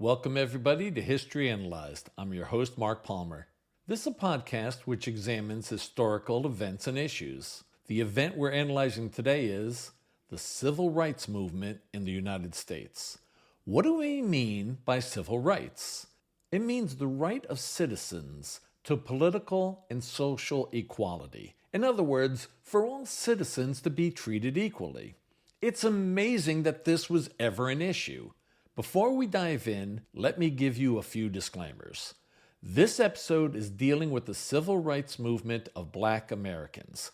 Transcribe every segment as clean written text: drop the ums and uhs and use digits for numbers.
Welcome, everybody, to History Analyzed. I'm your host, Mark Palmer. This is a podcast which examines historical events and issues. The event we're analyzing today is the Civil Rights Movement in the United States. What do we mean by civil rights? It means the right of citizens to political and social equality. In other words, for all citizens to be treated equally. It's amazing that this was ever an issue. Before we dive in, let me give you a few disclaimers. This episode is dealing with the civil rights movement of Black Americans.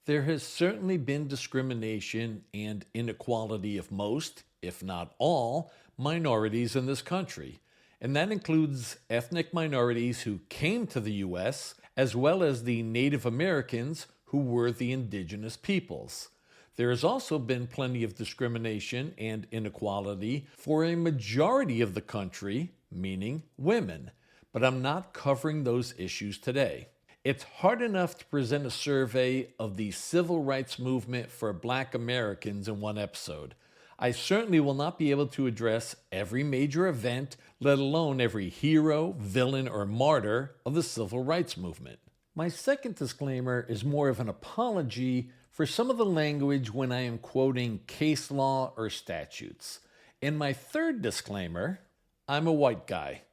There has certainly been discrimination and inequality of most, if not all, minorities in this country. And that includes ethnic minorities who came to the U.S., as well as the Native Americans who were the indigenous peoples. There has also been plenty of discrimination and inequality for a majority of the country, meaning women. But I'm not covering those issues today. It's hard enough to present a survey of the civil rights movement for Black Americans in one episode. I certainly will not be able to address every major event, let alone every hero, villain, or martyr of the civil rights movement. My second disclaimer is more of an apology for some of the language when I am quoting case law or statutes. In my third disclaimer, I'm a white guy.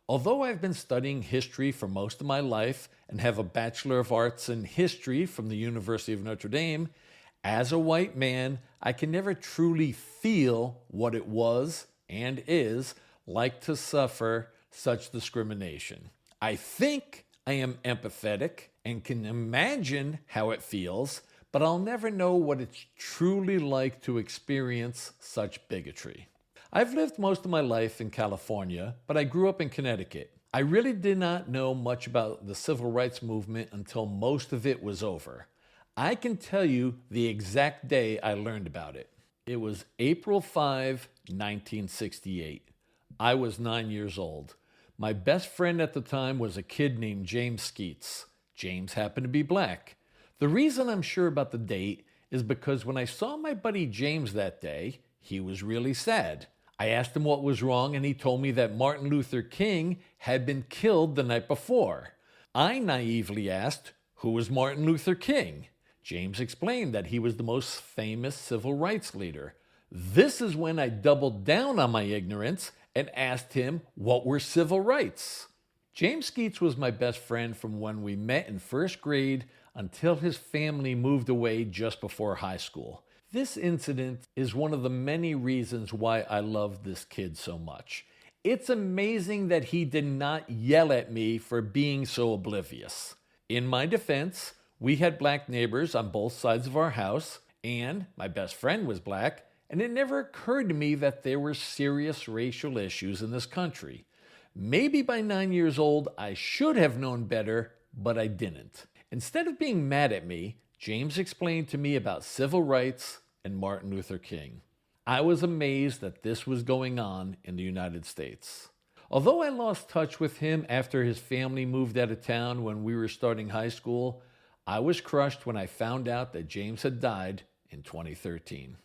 Although I've been studying history for most of my life and have a Bachelor of Arts in History from the University of Notre Dame, as a white man, I can never truly feel what it was and is like to suffer such discrimination. I think I am empathetic and can imagine how it feels, but I'll never know what it's truly like to experience such bigotry. I've lived most of my life in California, but I grew up in Connecticut. I really did not know much about the civil rights movement until most of it was over. I can tell you the exact day I learned about it. It was April 5, 1968. I was 9 years old. My best friend at the time was a kid named James Skeets. James happened to be Black. The reason I'm sure about the date is because when I saw my buddy James that day, he was really sad. I asked him what was wrong, and he told me that Martin Luther King had been killed the night before. I naively asked, who was Martin Luther King? James explained that he was the most famous civil rights leader. This is when I doubled down on my ignorance and asked him what were civil rights. James Skeets was my best friend from when we met in first grade until his family moved away just before high school. This incident is one of the many reasons why I love this kid so much. It's amazing that he did not yell at me for being so oblivious. In my defense, we had Black neighbors on both sides of our house, and my best friend was Black, and it never occurred to me that there were serious racial issues in this country. Maybe by 9 years old, I should have known better, but I didn't. Instead of being mad at me, James explained to me about civil rights and Martin Luther King. I was amazed that this was going on in the United States. Although I lost touch with him after his family moved out of town when we were starting high school, I was crushed when I found out that James had died in 2013.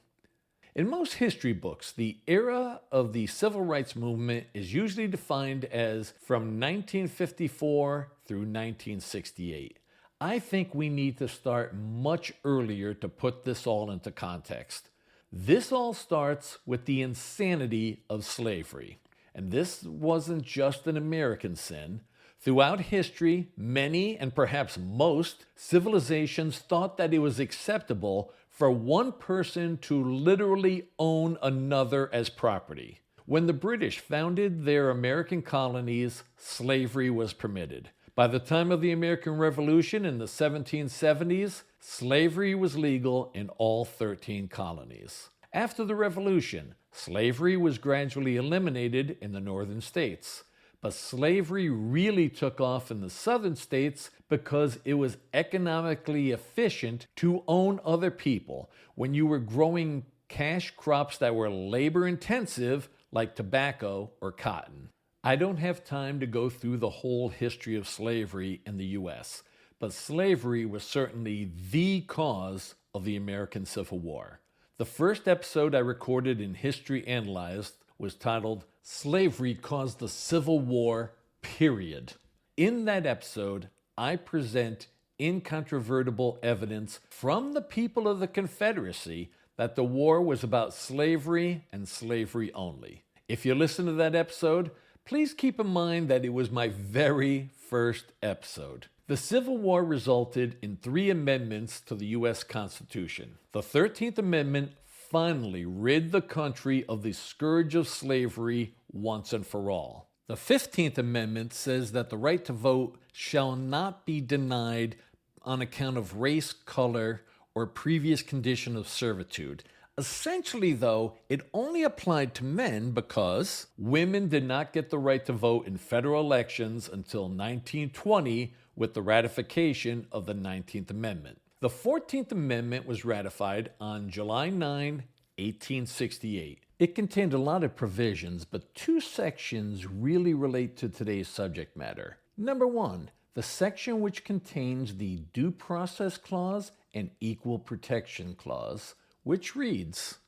In most history books, the era of the civil rights movement is usually defined as from 1954 through 1968. I think we need to start much earlier to put this all into context. This all starts with the insanity of slavery. And this wasn't just an American sin. Throughout history, many, and perhaps most, civilizations thought that it was acceptable for one person to literally own another as property. When the British founded their American colonies, slavery was permitted. By the time of the American Revolution in the 1770s, slavery was legal in all 13 colonies. After the Revolution, slavery was gradually eliminated in the northern states. But slavery really took off in the southern states because it was economically efficient to own other people when you were growing cash crops that were labor intensive like tobacco or cotton. I don't have time to go through the whole history of slavery in the U.S., but slavery was certainly the cause of the American Civil War. The first episode I recorded in History Analyzed was titled Slavery caused the Civil War, period. In that episode, I present incontrovertible evidence from the people of the Confederacy that the war was about slavery and slavery only. If you listen to that episode, please keep in mind that it was my very first episode. The Civil War resulted in 3 amendments to the U.S. Constitution. The 13th Amendment finally rid the country of the scourge of slavery once and for all. The 15th Amendment says that the right to vote shall not be denied on account of race, color, or previous condition of servitude. Essentially, though, it only applied to men because women did not get the right to vote in federal elections until 1920 with the ratification of the 19th Amendment. The 14th Amendment was ratified on July 9, 1868. It contained a lot of provisions, but 2 sections really relate to today's subject matter. Number 1, the section which contains the Due Process Clause and Equal Protection Clause, which reads,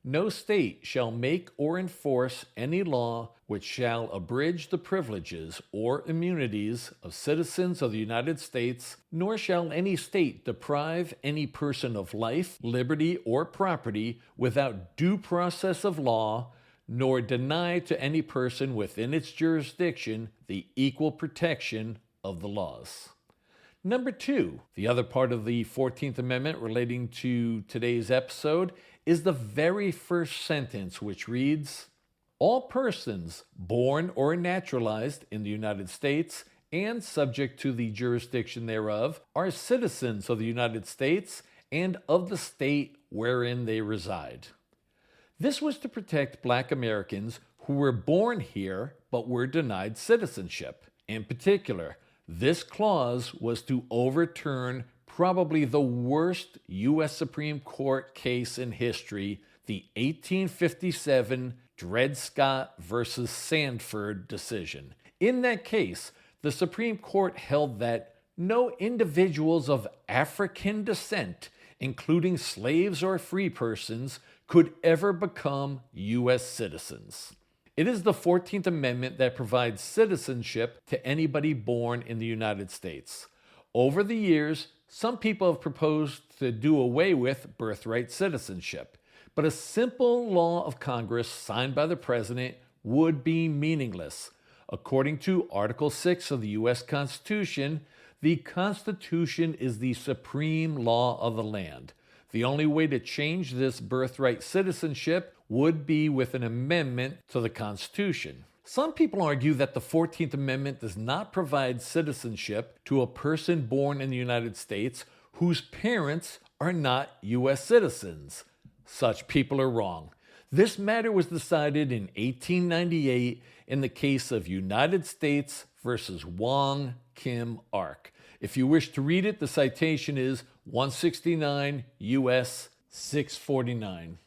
"No state shall make or enforce any law which shall abridge the privileges or immunities of citizens of the United States, nor shall any state deprive any person of life, liberty, or property without due process of law, nor deny to any person within its jurisdiction the equal protection of the laws." Number 2, the other part of the 14th Amendment relating to today's episode is the very first sentence, which reads, "All persons born or naturalized in the United States and subject to the jurisdiction thereof are citizens of the United States and of the state wherein they reside." This was to protect Black Americans who were born here but were denied citizenship. In particular, this clause was to overturn probably the worst U.S. Supreme Court case in history, the 1857 Dred Scott versus Sandford decision. In that case, the Supreme Court held that no individuals of African descent, including slaves or free persons, could ever become U.S. citizens. It is the 14th Amendment that provides citizenship to anybody born in the United States. Over the years, some people have proposed to do away with birthright citizenship, but a simple law of Congress signed by the President would be meaningless. According to Article 6 of the U.S. Constitution, the Constitution is the supreme law of the land. The only way to change this birthright citizenship would be with an amendment to the Constitution. Some people argue that the 14th Amendment does not provide citizenship to a person born in the United States whose parents are not U.S. citizens. Such people are wrong. This matter was decided in 1898 in the case of United States versus Wong Kim Ark. If you wish to read it, the citation is 169 U.S. 649.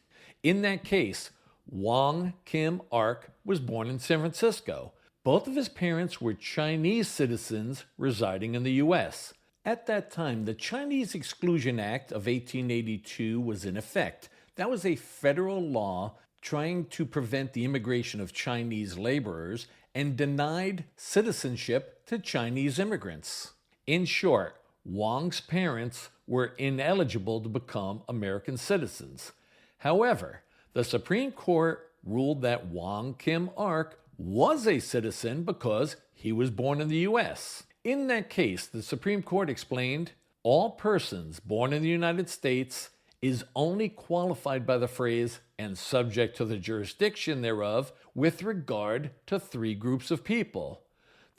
In that case, Wong Kim Ark was born in San Francisco. Both of his parents were Chinese citizens residing in the U.S. At that time, the Chinese Exclusion Act of 1882 was in effect. That was a federal law trying to prevent the immigration of Chinese laborers and denied citizenship to Chinese immigrants. In short, Wong's parents were ineligible to become American citizens. However, the Supreme Court ruled that Wong Kim Ark was a citizen because he was born in the U.S. In that case, the Supreme Court explained, all persons born in the United States is only qualified by the phrase and subject to the jurisdiction thereof with regard to 3 groups of people.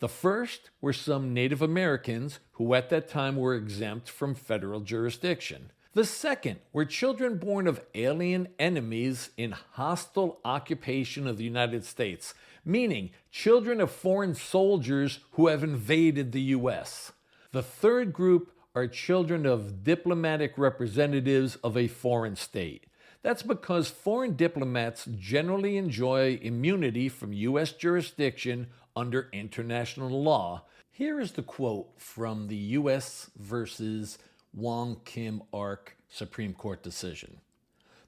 The first were some Native Americans who at that time were exempt from federal jurisdiction. The second were children born of alien enemies in hostile occupation of the United States, meaning children of foreign soldiers who have invaded the U.S. The third group are children of diplomatic representatives of a foreign state. That's because foreign diplomats generally enjoy immunity from U.S. jurisdiction under international law. Here is the quote from the U.S. versus Wong Kim Ark Supreme Court decision.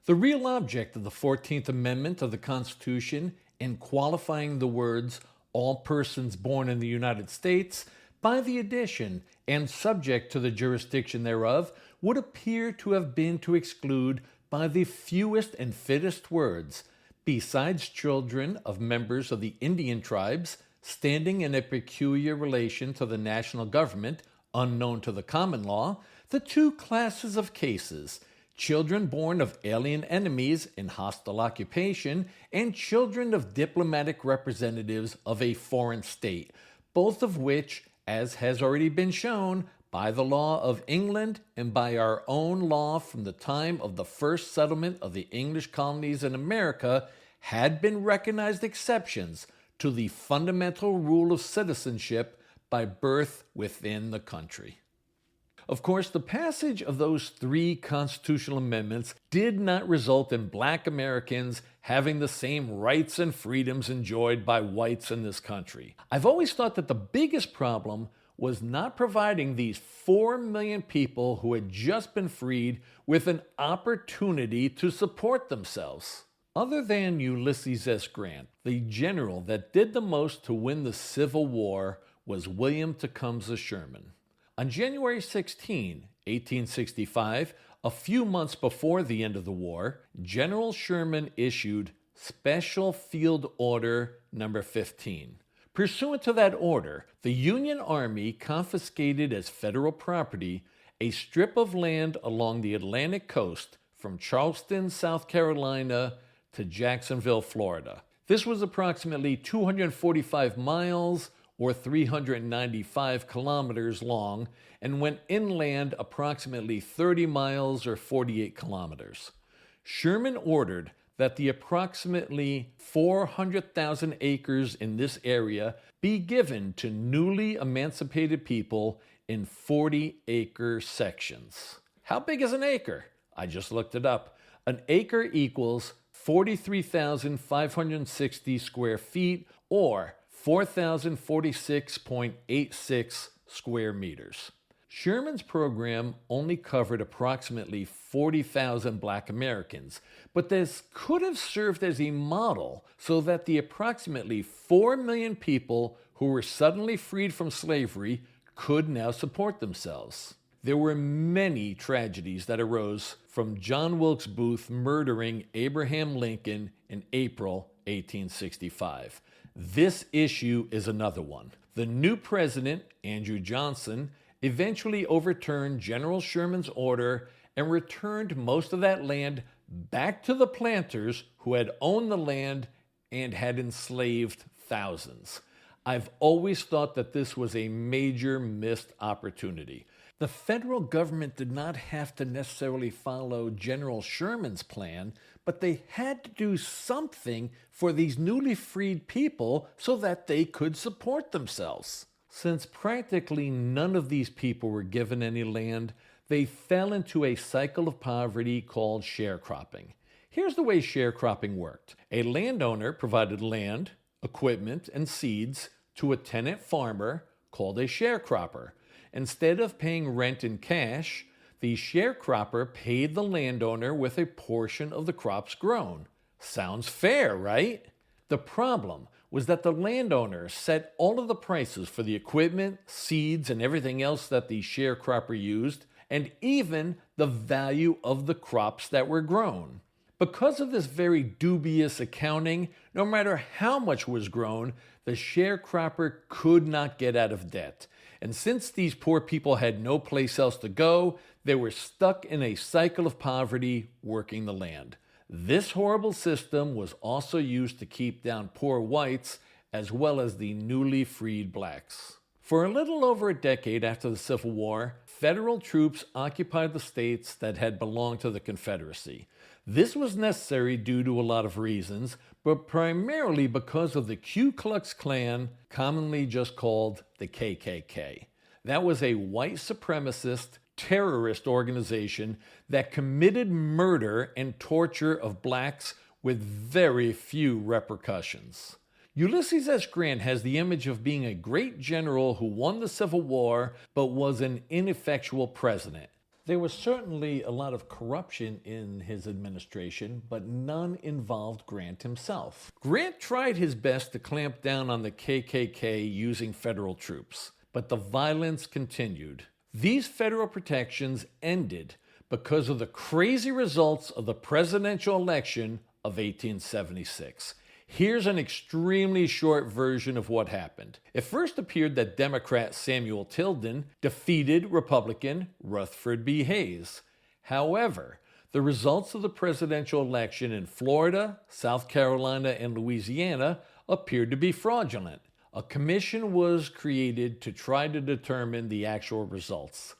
The real object of the 14th Amendment of the Constitution and qualifying the words all persons born in the United States by the addition and subject to the jurisdiction thereof would appear to have been to exclude by the fewest and fittest words, besides children of members of the Indian tribes standing in a peculiar relation to the national government, unknown to the common law, the two classes of cases, children born of alien enemies in hostile occupation and children of diplomatic representatives of a foreign state, both of which, as has already been shown, by the law of England and by our own law from the time of the first settlement of the English colonies in America, had been recognized exceptions to the fundamental rule of citizenship by birth within the country. Of course, the passage of those three constitutional amendments did not result in Black Americans having the same rights and freedoms enjoyed by whites in this country. I've always thought that the biggest problem was not providing these 4 million people who had just been freed with an opportunity to support themselves. Other than Ulysses S. Grant, the general that did the most to win the Civil War was William Tecumseh Sherman. On January 16, 1865, a few months before the end of the war, General Sherman issued Special Field Order No. 15. Pursuant to that order, the Union Army confiscated as federal property a strip of land along the Atlantic coast from Charleston, South Carolina to Jacksonville, Florida. This was approximately 245 miles or 395 kilometers long and went inland approximately 30 miles or 48 kilometers. Sherman ordered that the approximately 400,000 acres in this area be given to newly emancipated people in 40-acre sections. How big is an acre? I just looked it up. An acre equals 43,560 square feet or 4,046.86 square meters. Sherman's program only covered approximately 40,000 Black Americans, but this could have served as a model so that the approximately 4 million people who were suddenly freed from slavery could now support themselves. There were many tragedies that arose from John Wilkes Booth murdering Abraham Lincoln in April 1865. This issue is another one. The new president, Andrew Johnson, eventually overturned General Sherman's order and returned most of that land back to the planters who had owned the land and had enslaved thousands. I've always thought that this was a major missed opportunity. The federal government did not have to necessarily follow General Sherman's plan, but they had to do something for these newly freed people so that they could support themselves. Since practically none of these people were given any land, they fell into a cycle of poverty called sharecropping. Here's the way sharecropping worked. A landowner provided land, equipment, and seeds to a tenant farmer called a sharecropper. Instead of paying rent in cash, the sharecropper paid the landowner with a portion of the crops grown. Sounds fair, right? The problem was that the landowner set all of the prices for the equipment, seeds, and everything else that the sharecropper used, and even the value of the crops that were grown. Because of this very dubious accounting, no matter how much was grown, the sharecropper could not get out of debt. And since these poor people had no place else to go, they were stuck in a cycle of poverty working the land. This horrible system was also used to keep down poor whites as well as the newly freed blacks. For a little over a decade after the Civil War, federal troops occupied the states that had belonged to the Confederacy. This was necessary due to a lot of reasons, but primarily because of the Ku Klux Klan, commonly just called the KKK. That was a white supremacist terrorist organization that committed murder and torture of blacks with very few repercussions. Ulysses S. Grant has the image of being a great general who won the Civil War but was an ineffectual president. There was certainly a lot of corruption in his administration, but none involved Grant himself. Grant tried his best to clamp down on the KKK using federal troops, but the violence continued. These federal protections ended because of the crazy results of the presidential election of 1876. Here's an extremely short version of what happened. It first appeared that Democrat Samuel Tilden defeated Republican Rutherford B. Hayes. However, the results of the presidential election in Florida, South Carolina, and Louisiana appeared to be fraudulent. A commission was created to try to determine the actual results.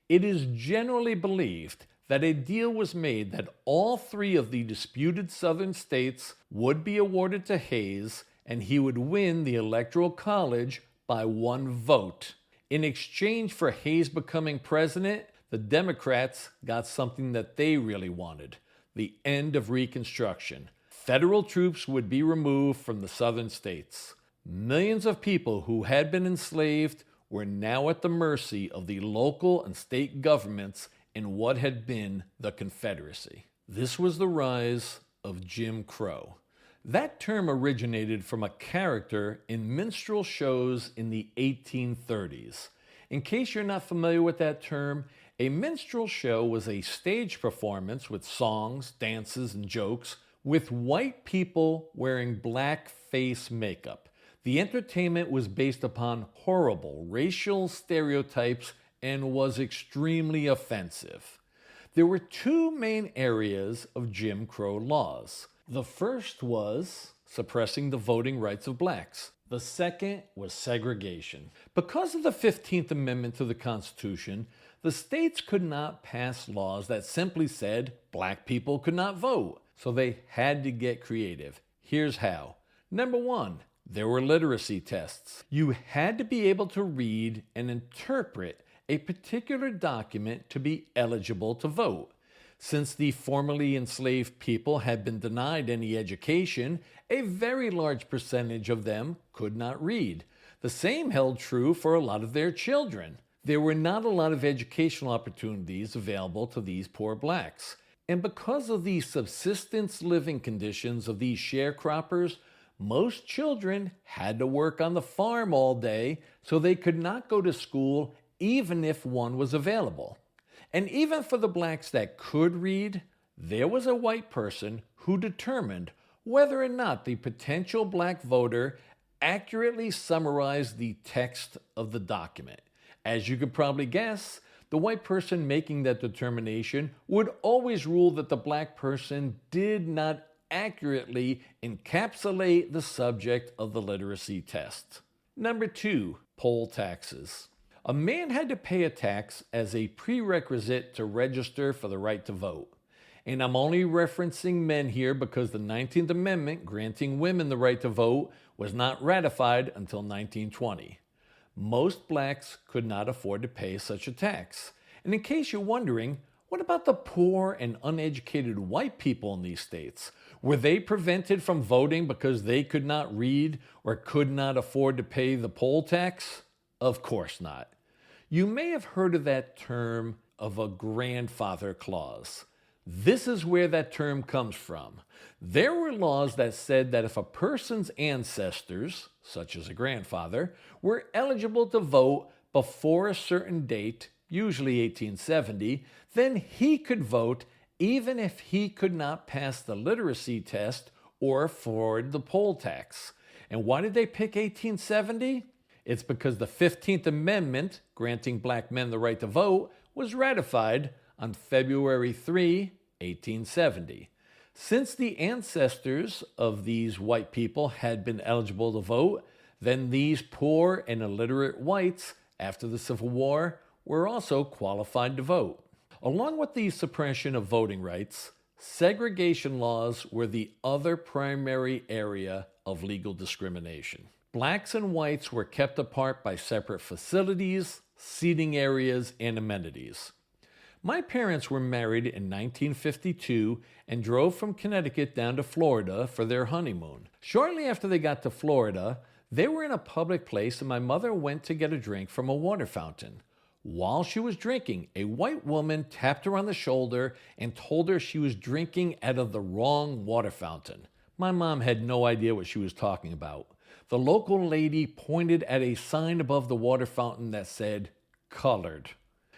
It is generally believed that a deal was made that all three of the disputed southern states would be awarded to Hayes, and he would win the Electoral College by 1 vote. In exchange for Hayes becoming president, the Democrats got something that they really wanted: the end of Reconstruction. Federal troops would be removed from the southern states. Millions of people who had been enslaved were now at the mercy of the local and state governments in what had been the Confederacy. This was the rise of Jim Crow. That term originated from a character in minstrel shows in the 1830s. In case you're not familiar with that term, a minstrel show was a stage performance with songs, dances, and jokes with white people wearing black face makeup. The entertainment was based upon horrible racial stereotypes and was extremely offensive. There were two main areas of Jim Crow laws. The first was suppressing the voting rights of blacks. The second was segregation. Because of the 15th Amendment to the Constitution, the states could not pass laws that simply said black people could not vote. So they had to get creative. Here's how. Number 1, there were literacy tests. You had to be able to read and interpret a particular document to be eligible to vote. Since the formerly enslaved people had been denied any education, a very large percentage of them could not read. The same held true for a lot of their children. There were not a lot of educational opportunities available to these poor blacks. And because of the subsistence living conditions of these sharecroppers, most children had to work on the farm all day, so they could not go to school even if one was available. And even for the blacks that could read, there was a white person who determined whether or not the potential black voter accurately summarized the text of the document. As you could probably guess, the white person making that determination would always rule that the black person did not accurately encapsulate the subject of the literacy test. Number 2, poll taxes. A man had to pay a tax as a prerequisite to register for the right to vote. And I'm only referencing men here because the 19th Amendment granting women the right to vote was not ratified until 1920. Most blacks could not afford to pay such a tax. And in case you're wondering, what about the poor and uneducated white people in these states? Were they prevented from voting because they could not read or could not afford to pay the poll tax? Of course not. You may have heard of that term of a grandfather clause. This is where that term comes from. There were laws that said that if a person's ancestors, such as a grandfather, were eligible to vote before a certain date, usually 1870, then he could vote even if he could not pass the literacy test or afford the poll tax. And why did they pick 1870? It's because the 15th Amendment, granting black men the right to vote, was ratified on February 3, 1870. Since the ancestors of these white people had been eligible to vote, then these poor and illiterate whites, after the Civil War, were also qualified to vote. Along with the suppression of voting rights, segregation laws were the other primary area of legal discrimination. Blacks and whites were kept apart by separate facilities, seating areas, and amenities. My parents were married in 1952 and drove from Connecticut down to Florida for their honeymoon. Shortly after they got to Florida, they were in a public place and my mother went to get a drink from a water fountain. While she was drinking, a white woman tapped her on the shoulder and told her she was drinking out of the wrong water fountain. My mom had no idea what she was talking about. The local lady pointed at a sign above the water fountain that said, "Colored."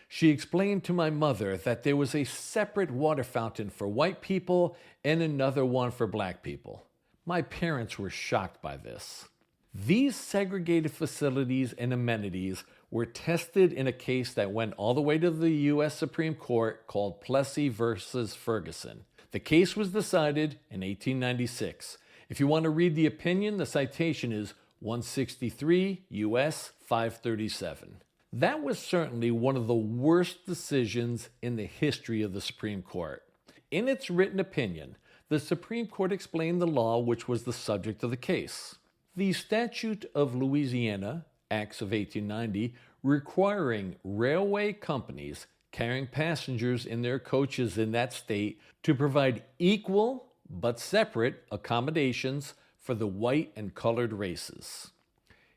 She explained to my mother that there was a separate water fountain for white people and another one for black people. My parents were shocked by this. These segregated facilities and amenities were tested in a case that went all the way to the U.S. Supreme Court called Plessy versus Ferguson. The case was decided in 1896. If you want to read the opinion, the citation is 163 U.S. 537. That was certainly one of the worst decisions in the history of the Supreme Court. In its written opinion, the Supreme Court explained the law which was the subject of the case. The Statute of Louisiana, Acts of 1890, requiring railway companies carrying passengers in their coaches in that state to provide equal but separate accommodations for the white and colored races.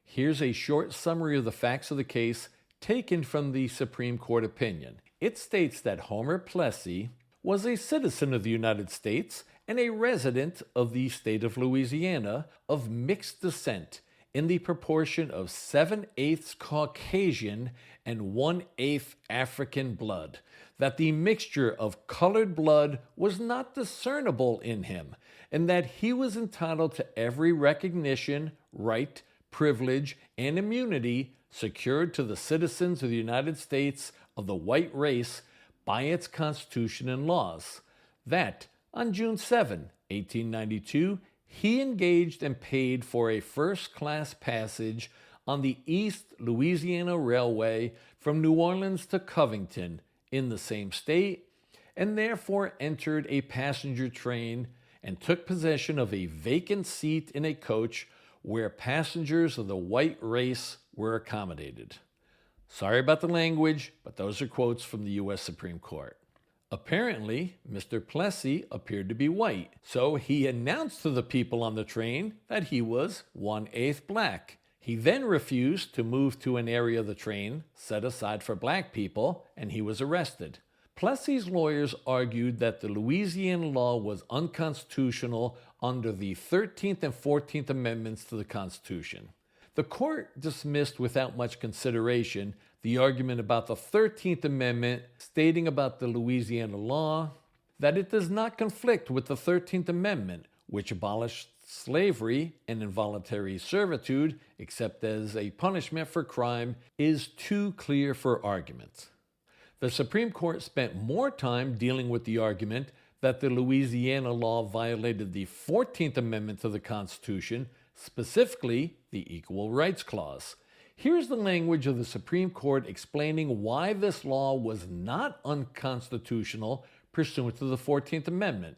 Here's a short summary of the facts of the case taken from the Supreme Court opinion. It states that Homer Plessy was a citizen of the United States and a resident of the state of Louisiana of mixed descent in the proportion of 7/8 Caucasian and 1/8 African blood, that the mixture of colored blood was not discernible in him, and that he was entitled to every recognition, right, privilege, and immunity secured to the citizens of the United States of the white race by its Constitution and laws, that on June 7, 1892, he engaged and paid for a first-class passage on the East Louisiana Railway from New Orleans to Covington in the same state, and therefore entered a passenger train and took possession of a vacant seat in a coach where passengers of the white race were accommodated. Sorry about the language, but those are quotes from the U.S. Supreme Court. Apparently, Mr. Plessy appeared to be white, so he announced to the people on the train that he was 1/8 black. He then refused to move to an area of the train set aside for black people, and he was arrested. Plessy's lawyers argued that the Louisiana law was unconstitutional under the 13th and 14th Amendments to the Constitution. The court dismissed without much consideration the argument about the 13th Amendment, stating about the Louisiana law that it does not conflict with the 13th Amendment, which abolished slavery and involuntary servitude, except as a punishment for crime, is too clear for argument. The Supreme Court spent more time dealing with the argument that the Louisiana law violated the 14th Amendment to the Constitution, specifically the Equal Rights Clause. Here's the language of the Supreme Court explaining why this law was not unconstitutional pursuant to the 14th Amendment.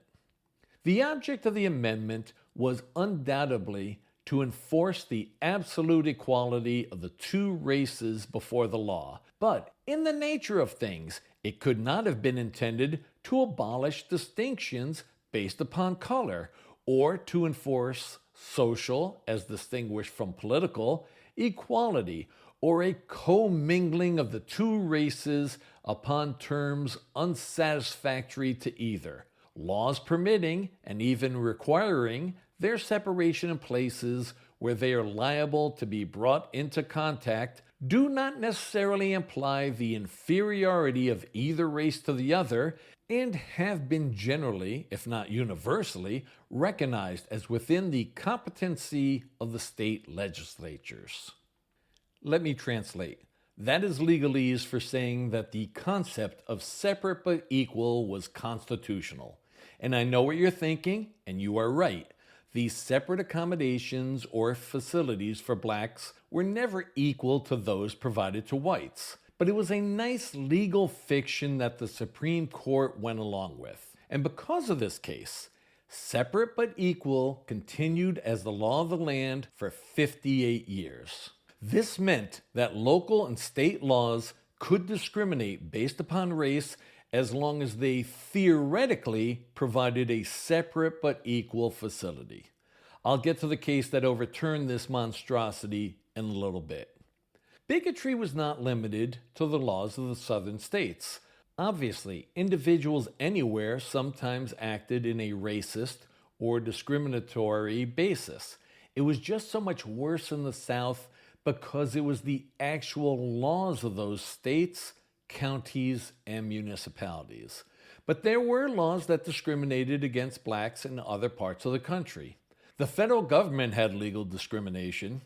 The object of the amendment was undoubtedly to enforce the absolute equality of the two races before the law, but in the nature of things, it could not have been intended to abolish distinctions based upon color or to enforce social, as distinguished from political, equality, or a commingling of the two races upon terms unsatisfactory to either. Laws permitting and even requiring their separation in places where they are liable to be brought into contact do not necessarily imply the inferiority of either race to the other, and have been generally, if not universally, recognized as within the competency of the state legislatures. Let me translate. That is legalese for saying that the concept of separate but equal was constitutional. And I know what you're thinking, and you are right. These separate accommodations or facilities for blacks were never equal to those provided to whites. But it was a nice legal fiction that the Supreme Court went along with. And because of this case, separate but equal continued as the law of the land for 58 years. This meant that local and state laws could discriminate based upon race as long as they theoretically provided a separate but equal facility. I'll get to the case that overturned this monstrosity in a little bit. Bigotry was not limited to the laws of the southern states. Obviously, individuals anywhere sometimes acted in a racist or discriminatory basis. It was just so much worse in the South because it was the actual laws of those states, counties, and municipalities. But there were laws that discriminated against blacks in other parts of the country. The federal government had legal discrimination.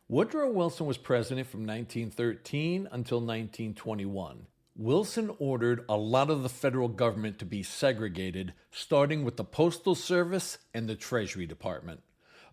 Woodrow Wilson was president from 1913 until 1921. Wilson ordered a lot of the federal government to be segregated, starting with the Postal Service and the Treasury Department.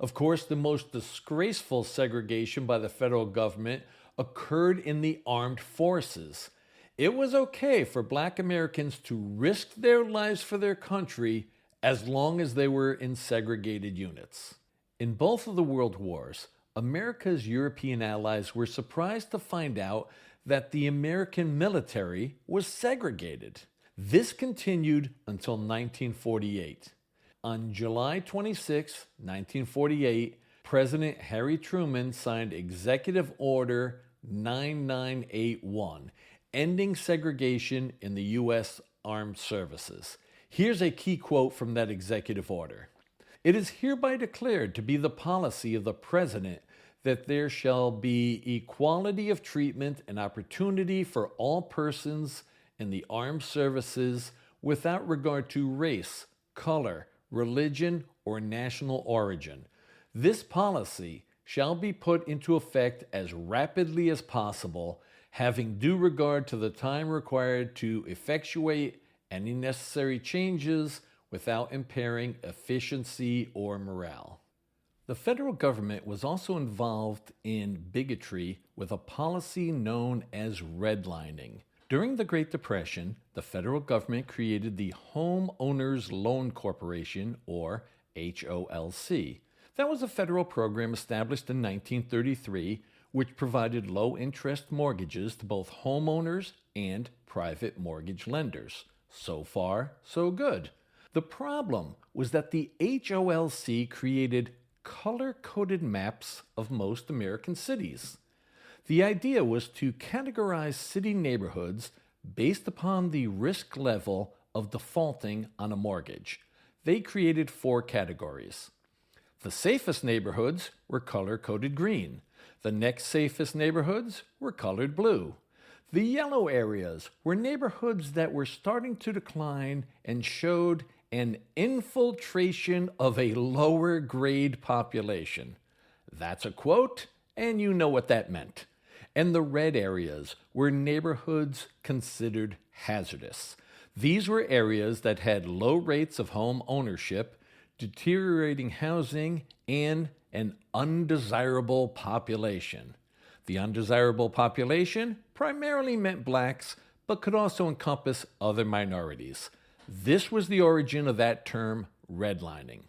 Of course, the most disgraceful segregation by the federal government occurred in the armed forces. It was okay for black Americans to risk their lives for their country as long as they were in segregated units. In both of the world wars, America's European allies were surprised to find out that the American military was segregated. This continued until 1948. On July 26, 1948, President Harry Truman signed Executive Order 9981, ending segregation in the U.S. Armed Services. Here's a key quote from that executive order. "It is hereby declared to be the policy of the President that there shall be equality of treatment and opportunity for all persons in the armed services without regard to race, color, religion, or national origin. This policy shall be put into effect as rapidly as possible, having due regard to the time required to effectuate any necessary changes without impairing efficiency or morale." The federal government was also involved in bigotry with a policy known as redlining. During the Great Depression, the federal government created the Home Owners Loan Corporation, or HOLC. That was a federal program established in 1933, which provided low-interest mortgages to both homeowners and private mortgage lenders. So far, so good. The problem was that the HOLC created color-coded maps of most American cities. The idea was to categorize city neighborhoods based upon the risk level of defaulting on a mortgage. They created 4 categories. The safest neighborhoods were color-coded green. The next safest neighborhoods were colored blue. The yellow areas were neighborhoods that were starting to decline and showed an infiltration of a lower grade population. That's a quote, and you know what that meant. And the red areas were neighborhoods considered hazardous. These were areas that had low rates of home ownership, deteriorating housing, and an undesirable population. The undesirable population primarily meant blacks, but could also encompass other minorities. This was the origin of that term, redlining.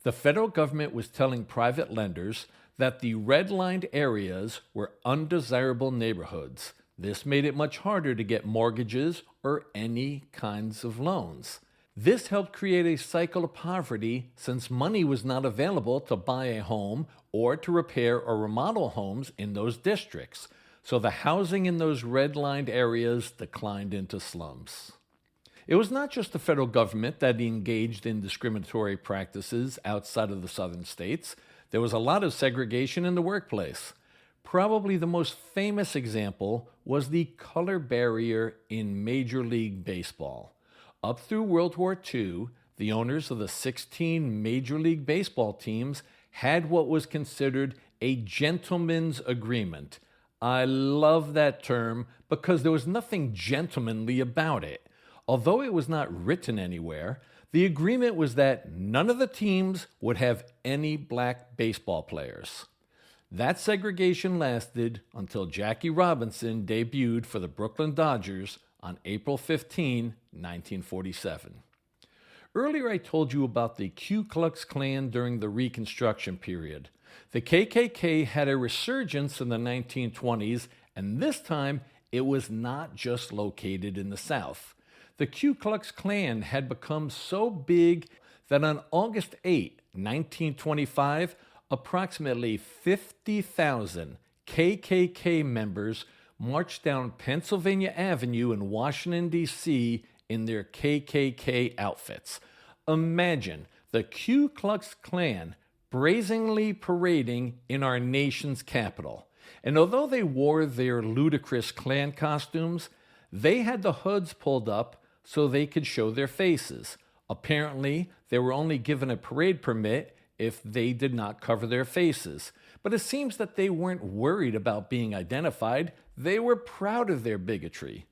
The federal government was telling private lenders that the redlined areas were undesirable neighborhoods. This made it much harder to get mortgages or any kinds of loans. This helped create a cycle of poverty since money was not available to buy a home or to repair or remodel homes in those districts. So the housing in those redlined areas declined into slums. It was not just the federal government that engaged in discriminatory practices outside of the southern states. There was a lot of segregation in the workplace. Probably the most famous example was the color barrier in Major League Baseball. Up through World War II, the owners of the 16 Major League Baseball teams had what was considered a gentleman's agreement. I love that term because there was nothing gentlemanly about it. Although it was not written anywhere, the agreement was that none of the teams would have any black baseball players. That segregation lasted until Jackie Robinson debuted for the Brooklyn Dodgers on April 15, 1947. Earlier I told you about the Ku Klux Klan during the Reconstruction period. The KKK had a resurgence in the 1920s, and this time it was not just located in the South. The Ku Klux Klan had become so big that on August 8, 1925, approximately 50,000 KKK members marched down Pennsylvania Avenue in Washington, D.C. in their KKK outfits. Imagine the Ku Klux Klan brazenly parading in our nation's capital. And although they wore their ludicrous Klan costumes, they had the hoods pulled up so they could show their faces. Apparently, they were only given a parade permit if they did not cover their faces. But it seems that they weren't worried about being identified. They were proud of their bigotry.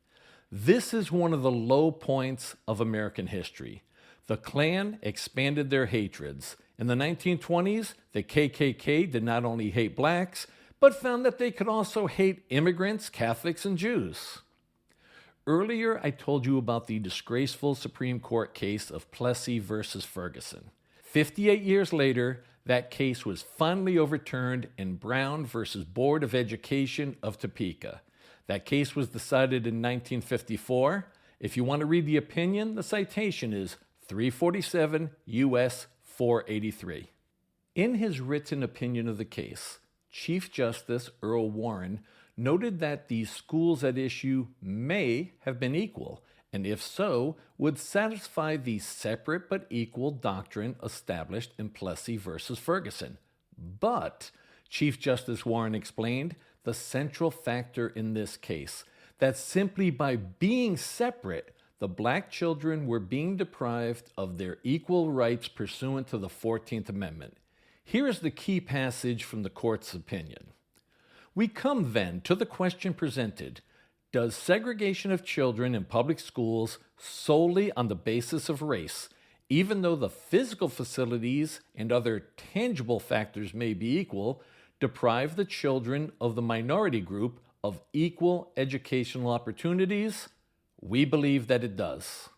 This is one of the low points of American history. The Klan expanded their hatreds. In the 1920s, the KKK did not only hate blacks, but found that they could also hate immigrants, Catholics, and Jews. Earlier, I told you about the disgraceful Supreme Court case of Plessy versus Ferguson. 58 years later, that case was finally overturned in Brown versus Board of Education of Topeka. That case was decided in 1954. If you want to read the opinion, the citation is 347 U.S. 483. In his written opinion of the case, Chief Justice Earl Warren noted that the schools at issue may have been equal, and if so, would satisfy the separate but equal doctrine established in Plessy versus Ferguson. But, Chief Justice Warren explained, the central factor in this case, that simply by being separate, the black children were being deprived of their equal rights pursuant to the 14th Amendment. Here is the key passage from the court's opinion. We come then to the question presented: does segregation of children in public schools solely on the basis of race, even though the physical facilities and other tangible factors may be equal, deprive the children of the minority group of equal educational opportunities? We believe that it does.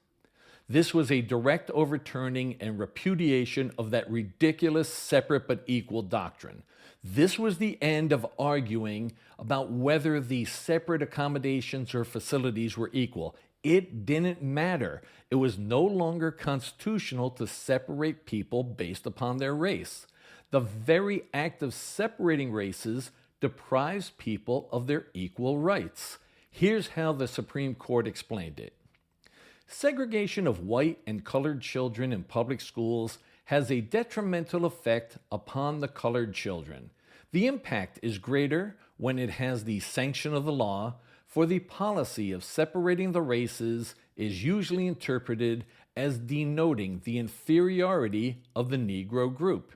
This was a direct overturning and repudiation of that ridiculous separate but equal doctrine. This was the end of arguing about whether the separate accommodations or facilities were equal. It didn't matter. It was no longer constitutional to separate people based upon their race. The very act of separating races deprives people of their equal rights. Here's how the Supreme Court explained it. Segregation of white and colored children in public schools has a detrimental effect upon the colored children. The impact is greater when it has the sanction of the law, for the policy of separating the races is usually interpreted as denoting the inferiority of the Negro group.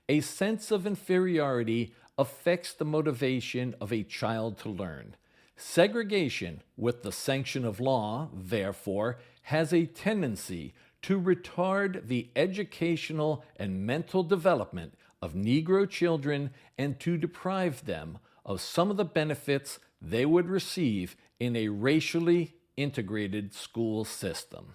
A sense of inferiority affects the motivation of a child to learn. Segregation, with the sanction of law, therefore, has a tendency to retard the educational and mental development of Negro children and to deprive them of some of the benefits they would receive in a racially integrated school system.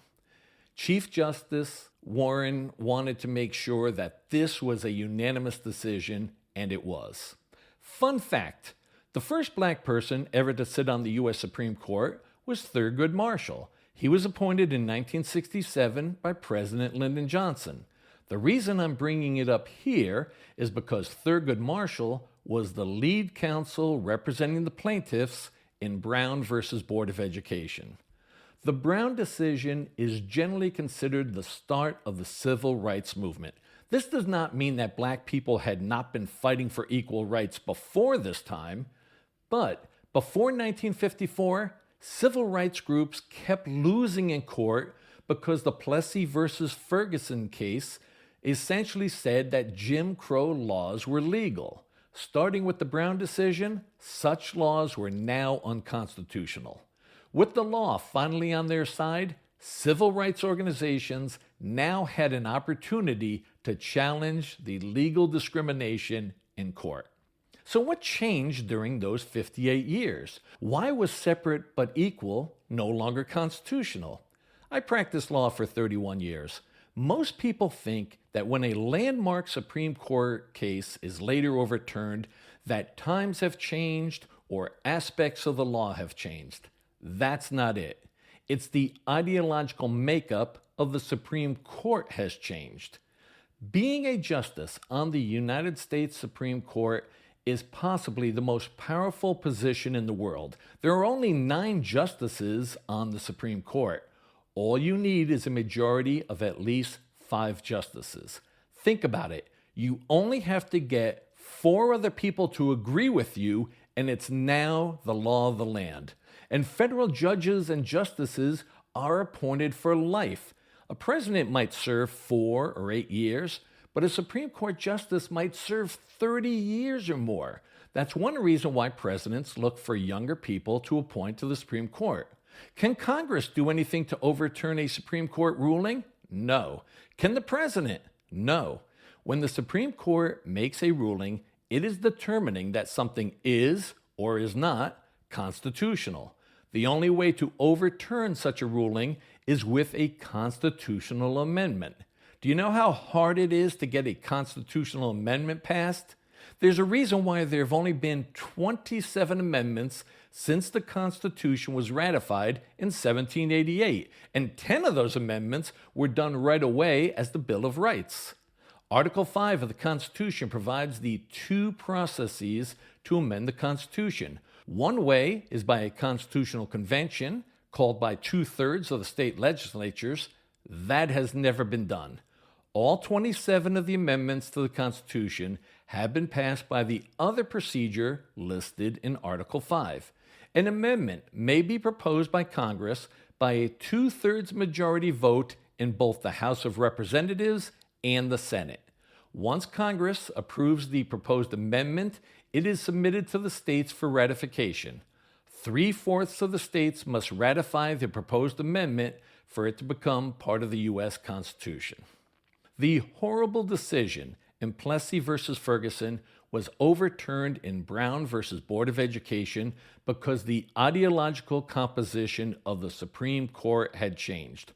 Chief Justice Warren wanted to make sure that this was a unanimous decision, and it was. Fun fact: the first black person ever to sit on the U.S. Supreme Court was Thurgood Marshall. He was appointed in 1967 by President Lyndon Johnson. The reason I'm bringing it up here is because Thurgood Marshall was the lead counsel representing the plaintiffs in Brown versus Board of Education. The Brown decision is generally considered the start of the civil rights movement. This does not mean that black people had not been fighting for equal rights before this time, but before 1954, civil rights groups kept losing in court because the Plessy versus Ferguson case essentially said that Jim Crow laws were legal. Starting with the Brown decision, such laws were now unconstitutional. With the law finally on their side, civil rights organizations now had an opportunity to challenge the legal discrimination in court. So what changed during those 58 years? Why was separate but equal no longer constitutional? I practiced law for 31 years. Most people think that when a landmark Supreme Court case is later overturned, that times have changed or aspects of the law have changed. That's not it. It's the ideological makeup of the Supreme Court has changed. Being a justice on the United States Supreme Court is possibly the most powerful position in the world. There are only 9 justices on the Supreme Court. All you need is a majority of at least 5 justices. Think about it. You only have to get 4 other people to agree with you, and it's now the law of the land. And federal judges and justices are appointed for life. A president might serve 4 or 8 years, but a Supreme Court justice might serve 30 years or more. That's one reason why presidents look for younger people to appoint to the Supreme Court. Can Congress do anything to overturn a Supreme Court ruling? No. Can the president? No. When the Supreme Court makes a ruling, it is determining that something is or is not constitutional. The only way to overturn such a ruling is with a constitutional amendment. Do you know how hard it is to get a constitutional amendment passed? There's a reason why there have only been 27 amendments since the Constitution was ratified in 1788, and 10 of those amendments were done right away as the Bill of Rights. Article 5 of the Constitution provides the 2 processes to amend the Constitution. One way is by a constitutional convention called by 2/3 of the state legislatures. That has never been done. All 27 of the amendments to the Constitution have been passed by the other procedure listed in Article 5. An amendment may be proposed by Congress by a 2/3 majority vote in both the House of Representatives and the Senate. Once Congress approves the proposed amendment, it is submitted to the states for ratification. 3/4 of the states must ratify the proposed amendment for it to become part of the U.S. Constitution. The horrible decision in Plessy versus Ferguson was overturned in Brown versus Board of Education because the ideological composition of the Supreme Court had changed.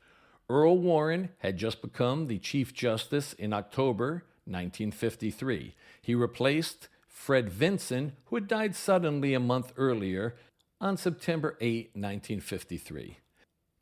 Earl Warren had just become the Chief Justice in October 1953. He replaced Fred Vinson, who had died suddenly a month earlier on September 8, 1953.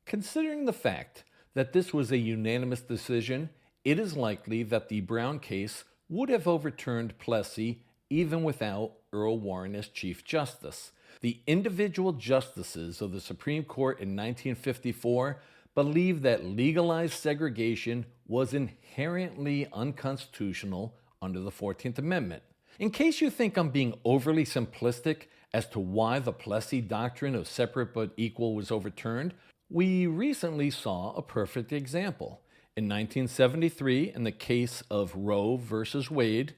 Considering the fact that this was a unanimous decision, it is likely that the Brown case would have overturned Plessy even without Earl Warren as Chief Justice. The individual justices of the Supreme Court in 1954 believed that legalized segregation was inherently unconstitutional under the 14th Amendment. In case you think I'm being overly simplistic as to why the Plessy doctrine of separate but equal was overturned, we recently saw a perfect example. In 1973, in the case of Roe versus Wade,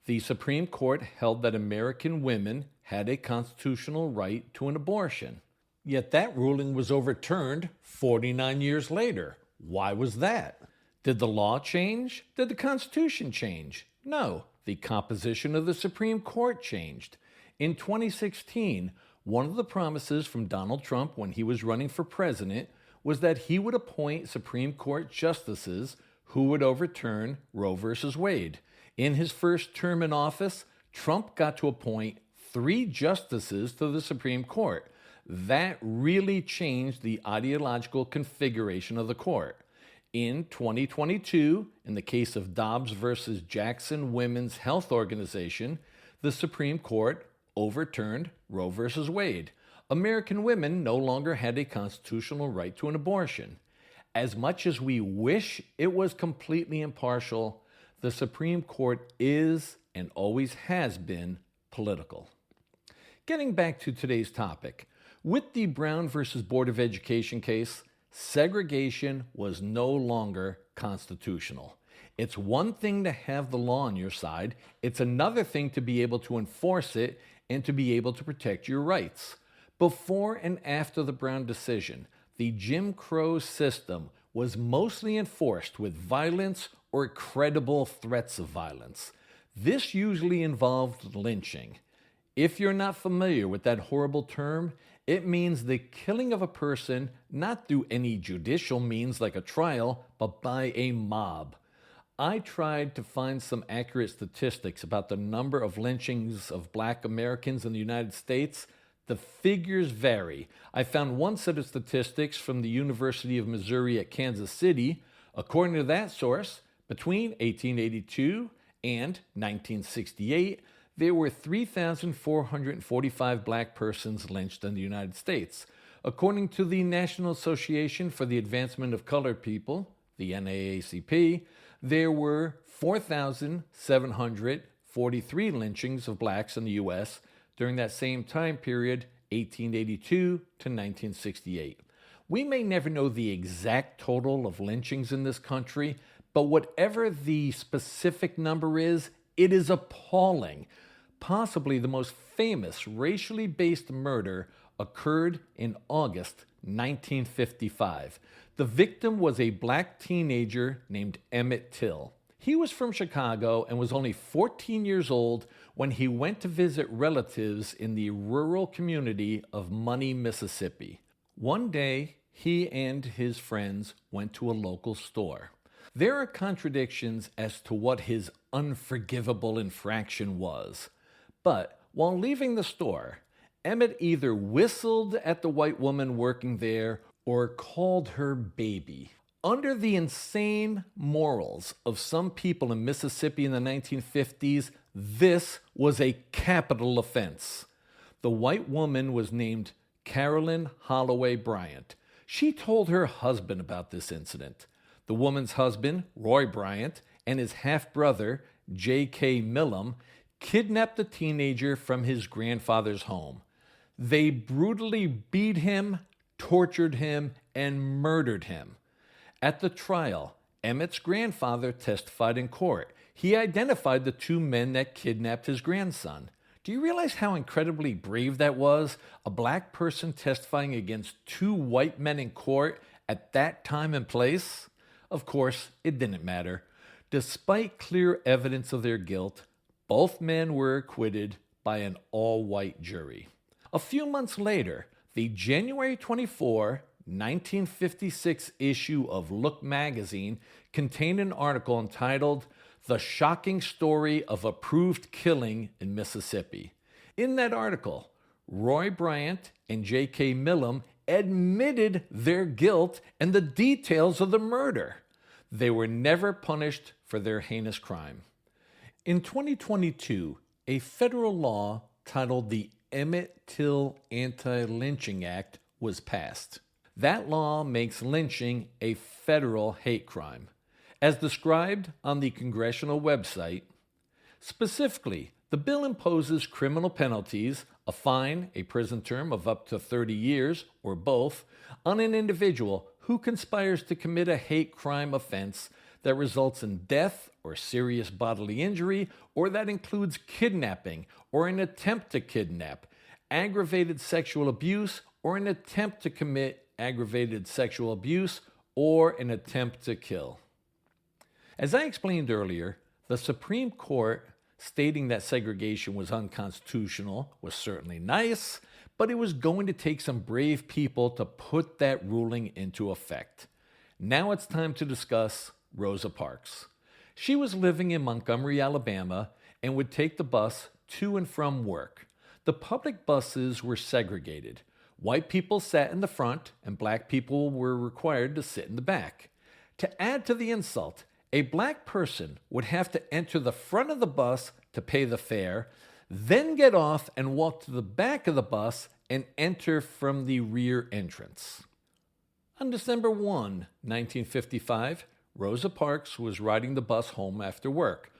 the Supreme Court held that American women had a constitutional right to an abortion. Yet that ruling was overturned 49 years later. Why was that? Did the law change? Did the Constitution change? No, the composition of the Supreme Court changed. In 2016, one of the promises from Donald Trump when he was running for president was that he would appoint Supreme Court justices who would overturn Roe versus Wade. In his first term in office, Trump got to appoint 3 justices to the Supreme Court. That really changed the ideological configuration of the court. In 2022, in the case of Dobbs versus Jackson Women's Health Organization, the Supreme Court overturned Roe versus Wade. American women no longer had a constitutional right to an abortion. As much as we wish it was completely impartial, the Supreme Court is and always has been political. Getting back to today's topic, with the Brown versus Board of Education case, segregation was no longer constitutional. It's one thing to have the law on your side. It's another thing to be able to enforce it and to be able to protect your rights. Before and after the Brown decision, the Jim Crow system was mostly enforced with violence or credible threats of violence. This usually involved lynching. If you're not familiar with that horrible term, it means the killing of a person not through any judicial means like a trial, but by a mob. I tried to find some accurate statistics about the number of lynchings of Black Americans in the United States. The figures vary. I found one set of statistics from the University of Missouri at Kansas City. According to that source, between 1882 and 1968, there were 3,445 black persons lynched in the United States. According to the National Association for the Advancement of Colored People, the NAACP, there were 4,743 lynchings of blacks in the U.S. during that same time period, 1882 to 1968. We may never know the exact total of lynchings in this country, but whatever the specific number is, it is appalling. Possibly the most famous racially based murder occurred in August 1955. The victim was a black teenager named Emmett Till. He was from Chicago and was only 14 years old when he went to visit relatives in the rural community of Money, Mississippi. One day, he and his friends went to a local store. There are contradictions as to what his unforgivable infraction was. But while leaving the store, Emmett either whistled at the white woman working there or called her baby. Under the insane morals of some people in Mississippi in the 1950s, this was a capital offense. The white woman was named Carolyn Holloway Bryant. She told her husband about this incident. The woman's husband, Roy Bryant, and his half-brother, J.K. Millam, kidnapped the teenager from his grandfather's home. They brutally beat him, tortured him, and murdered him. At the trial, Emmett's grandfather testified in court. He identified the two men that kidnapped his grandson. Do you realize how incredibly brave that was? A black person testifying against two white men in court at that time and place? Of course, it didn't matter. Despite clear evidence of their guilt, both men were acquitted by an all-white jury. A few months later, the January 24, 1956 issue of Look magazine contained an article entitled "The Shocking Story of a Proved Killing in Mississippi." In that article, Roy Bryant and J.K. Millam admitted their guilt and the details of the murder. They were never punished for their heinous crime. In 2022, a federal law titled the Emmett Till Anti-Lynching Act was passed. That law makes lynching a federal hate crime, as described on the congressional website. Specifically, the bill imposes criminal penalties, a fine, a prison term of up to 30 years, or both, on an individual who conspires to commit a hate crime offense that results in death or serious bodily injury, or that includes kidnapping or an attempt to kidnap, aggravated sexual abuse, or an attempt to commit aggravated sexual abuse, or an attempt to kill. As I explained earlier, the Supreme Court stating that segregation was unconstitutional was certainly nice, but it was going to take some brave people to put that ruling into effect. Now it's time to discuss Rosa Parks. She was living in Montgomery, Alabama, and would take the bus to and from work. The public buses were segregated. White people sat in the front, and black people were required to sit in the back. To add to the insult, a black person would have to enter the front of the bus to pay the fare, then get off and walk to the back of the bus and enter from the rear entrance. On December 1, 1955, Rosa Parks was riding the bus home after work.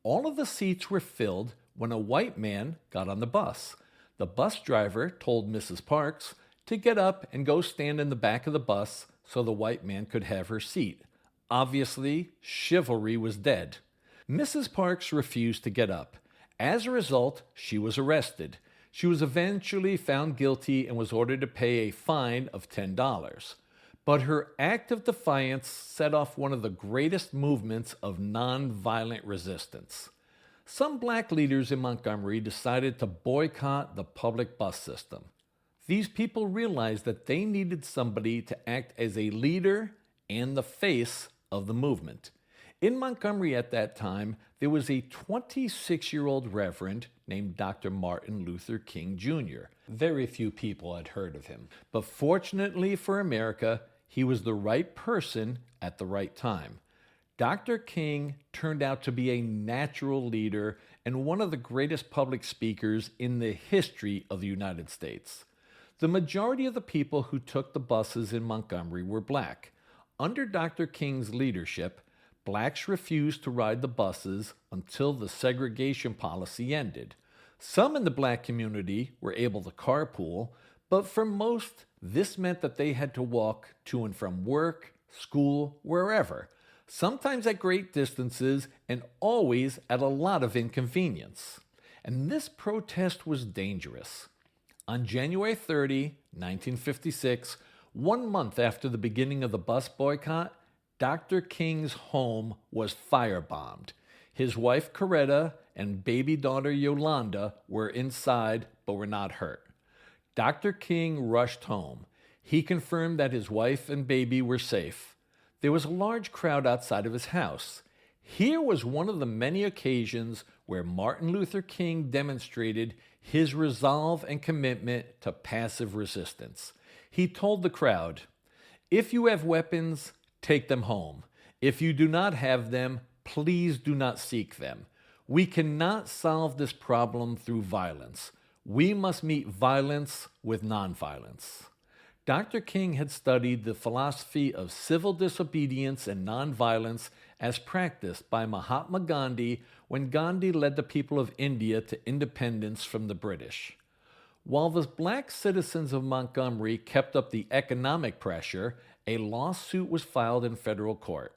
All of the seats were filled when a white man got on the bus. The bus driver told Mrs. Parks to get up and go stand in the back of the bus so the white man could have her seat. Obviously, chivalry was dead. Mrs. Parks refused to get up. As a result, she was arrested. She was eventually found guilty and was ordered to pay a fine of $10. But her act of defiance set off one of the greatest movements of nonviolent resistance. Some black leaders in Montgomery decided to boycott the public bus system. These people realized that they needed somebody to act as a leader and the face of the movement. In Montgomery at that time, there was a 26-year-old reverend named Dr. Martin Luther King Jr. Very few people had heard of him. But fortunately for America, he was the right person at the right time. Dr. King turned out to be a natural leader and one of the greatest public speakers in the history of the United States. The majority of the people who took the buses in Montgomery were black. Under Dr. King's leadership, blacks refused to ride the buses until the segregation policy ended. Some in the black community were able to carpool, but for most, this meant that they had to walk to and from work, school, wherever, sometimes at great distances and always at a lot of inconvenience. And this protest was dangerous. On January 30, 1956, 1 month after the beginning of the bus boycott, Dr. King's home was firebombed. His wife Coretta and baby daughter Yolanda were inside but were not hurt. Dr. King rushed home. He confirmed that his wife and baby were safe. There was a large crowd outside of his house. Here was one of the many occasions where Martin Luther King demonstrated his resolve and commitment to passive resistance. He told the crowd, "If you have weapons, take them home. If you do not have them, please do not seek them. We cannot solve this problem through violence. We must meet violence with nonviolence." Dr. King had studied the philosophy of civil disobedience and nonviolence as practiced by Mahatma Gandhi when Gandhi led the people of India to independence from the British. While the black citizens of Montgomery kept up the economic pressure, a lawsuit was filed in federal court.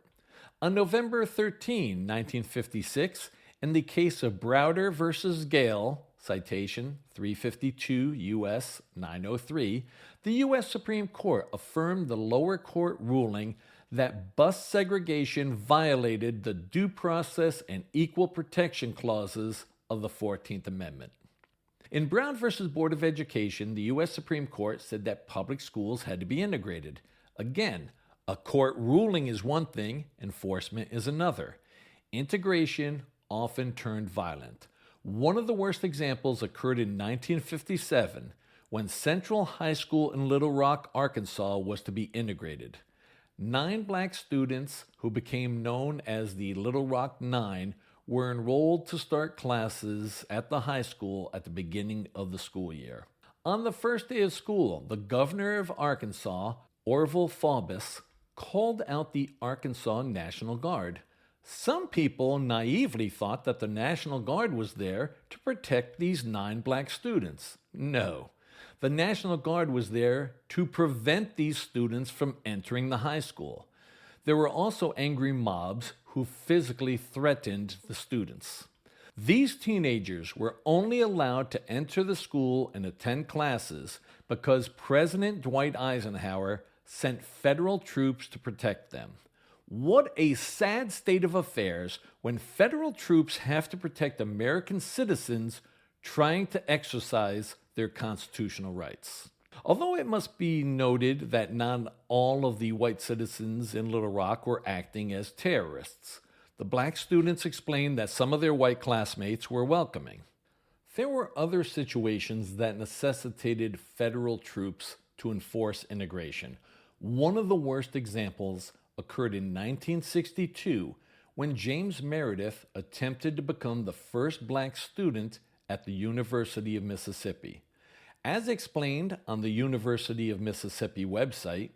On November 13, 1956, in the case of Browder versus Gale, citation 352 U.S. 903, the U.S. Supreme Court affirmed the lower court ruling that bus segregation violated the due process and equal protection clauses of the 14th Amendment. In Brown versus Board of Education, the U.S. Supreme Court said that public schools had to be integrated. Again, a court ruling is one thing, enforcement is another. Integration often turned violent. One of the worst examples occurred in 1957 when Central High School in Little Rock, Arkansas was to be integrated. 9 black students, who became known as the Little Rock Nine, were enrolled to start classes at the high school at the beginning of the school year. On the first day of school, the governor of Arkansas, Orville Faubus, called out the Arkansas National Guard. Some people naively thought that the National Guard was there to protect these 9 black students. No, the National Guard was there to prevent these students from entering the high school. There were also angry mobs who physically threatened the students. These teenagers were only allowed to enter the school and attend classes because President Dwight Eisenhower sent federal troops to protect them. What a sad state of affairs when federal troops have to protect American citizens trying to exercise their constitutional rights. Although it must be noted that not all of the white citizens in Little Rock were acting as terrorists. The black students explained that some of their white classmates were welcoming. There were other situations that necessitated federal troops to enforce integration. One of the worst examples occurred in 1962 when James Meredith attempted to become the first black student at the University of Mississippi. As explained on the University of Mississippi website,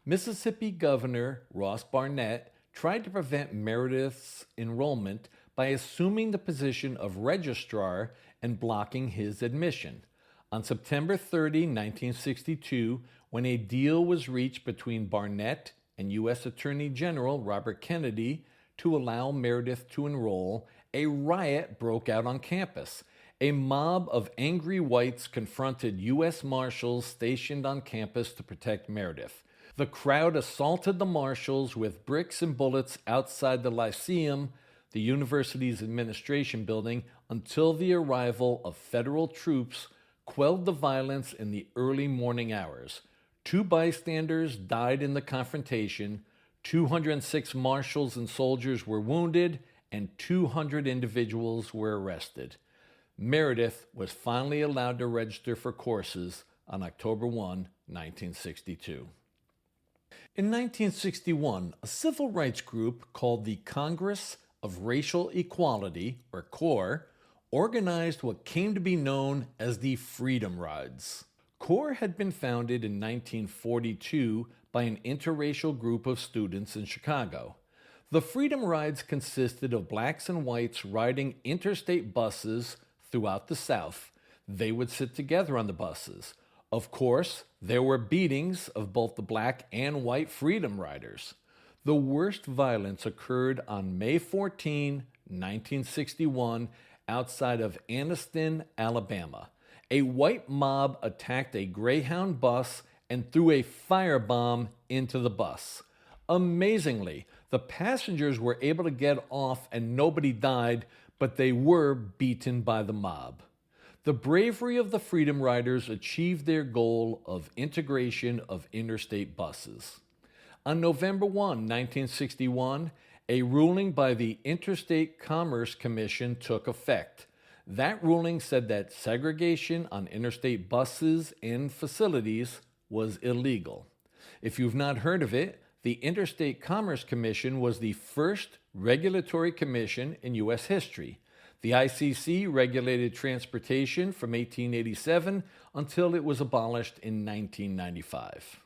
Mississippi Governor Ross Barnett tried to prevent Meredith's enrollment by assuming the position of registrar and blocking his admission. On September 30, 1962, when a deal was reached between Barnett and U.S. Attorney General Robert Kennedy to allow Meredith to enroll, a riot broke out on campus. A mob of angry whites confronted U.S. Marshals stationed on campus to protect Meredith. The crowd assaulted the marshals with bricks and bullets outside the Lyceum, the university's administration building, until the arrival of federal troops quelled the violence in the early morning hours. 2 bystanders died in the confrontation, 206 marshals and soldiers were wounded, and 200 individuals were arrested. Meredith was finally allowed to register for courses on October 1, 1962. In 1961, a civil rights group called the Congress of Racial Equality, or CORE, organized what came to be known as the Freedom Rides. CORE had been founded in 1942 by an interracial group of students in Chicago. The Freedom Rides consisted of blacks and whites riding interstate buses throughout the South. They would sit together on the buses. Of course, there were beatings of both the black and white Freedom Riders. The worst violence occurred on May 14, 1961, outside of Anniston, Alabama. A white mob attacked a Greyhound bus and threw a firebomb into the bus. Amazingly, the passengers were able to get off and nobody died, but they were beaten by the mob. The bravery of the Freedom Riders achieved their goal of integration of interstate buses. On November 1, 1961, a ruling by the Interstate Commerce Commission took effect. That ruling said that segregation on interstate buses and facilities was illegal. If you've not heard of it, the Interstate Commerce Commission was the first regulatory commission in U.S. history. The ICC regulated transportation from 1887 until it was abolished in 1995.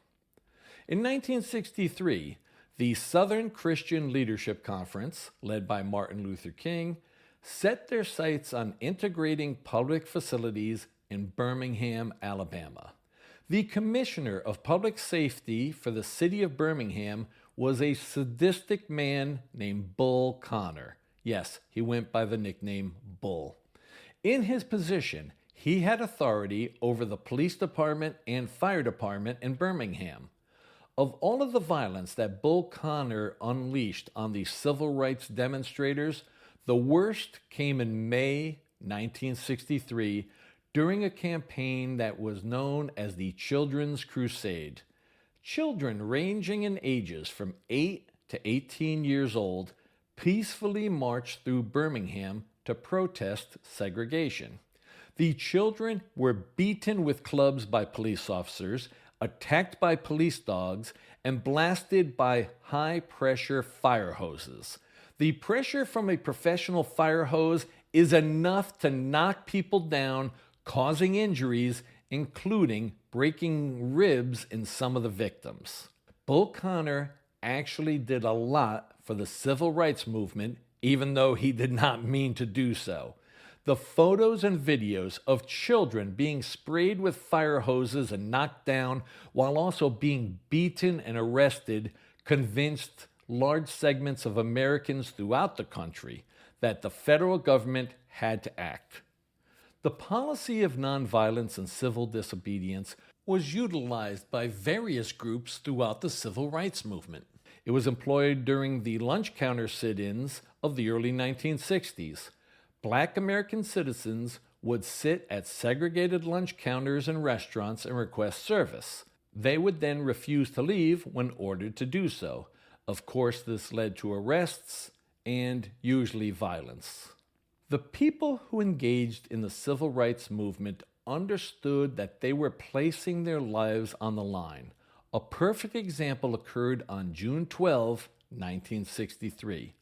In 1963, the Southern Christian Leadership Conference, led by Martin Luther King, set their sights on integrating public facilities in Birmingham, Alabama. The Commissioner of Public Safety for the city of Birmingham was a sadistic man named Bull Connor. Yes, he went by the nickname Bull. In his position, he had authority over the police department and fire department in Birmingham. Of all of the violence that Bull Connor unleashed on the civil rights demonstrators, the worst came in May 1963 during a campaign that was known as the Children's Crusade. Children ranging in ages from 8 to 18 years old peacefully marched through Birmingham to protest segregation. The children were beaten with clubs by police officers, attacked by police dogs, and blasted by high-pressure fire hoses. The pressure from a professional fire hose is enough to knock people down, causing injuries, including breaking ribs in some of the victims. Bull Connor actually did a lot for the civil rights movement, even though he did not mean to do so. The photos and videos of children being sprayed with fire hoses and knocked down while also being beaten and arrested convinced large segments of Americans throughout the country that the federal government had to act. The policy of nonviolence and civil disobedience was utilized by various groups throughout the civil rights movement. It was employed during the lunch counter sit-ins of the early 1960s. Black American citizens would sit at segregated lunch counters in restaurants and request service. They would then refuse to leave when ordered to do so. Of course, this led to arrests and usually violence. The people who engaged in the civil rights movement understood that they were placing their lives on the line. A perfect example occurred on June 12, 1963.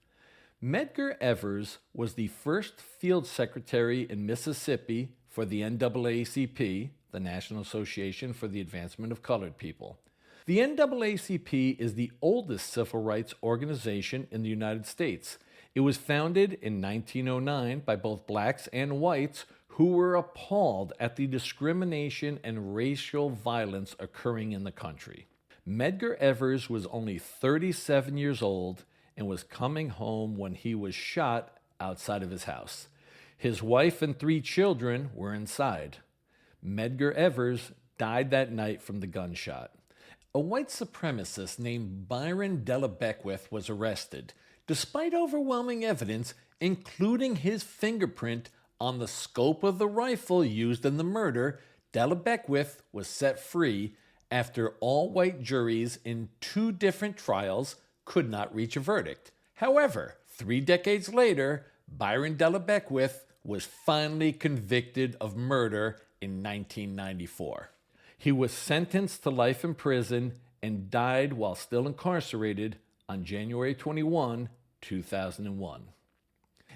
Medgar Evers was the first field secretary in Mississippi for the NAACP, the National Association for the Advancement of Colored People. The NAACP is the oldest civil rights organization in the United States. It was founded in 1909 by both blacks and whites who were appalled at the discrimination and racial violence occurring in the country. Medgar Evers was only 37 years old and was coming home when he was shot outside of his house. His wife and 3 children were inside. Medgar Evers died that night from the gunshot. A white supremacist named Byron Della Beckwith was arrested, despite overwhelming evidence, including his fingerprint on the scope of the rifle used in the murder. Della Beckwith was set free after all white juries in 2 different trials could not reach a verdict. However, 3 decades later, Byron Della Beckwith was finally convicted of murder in 1994. He was sentenced to life in prison and died while still incarcerated on January 21, 2001.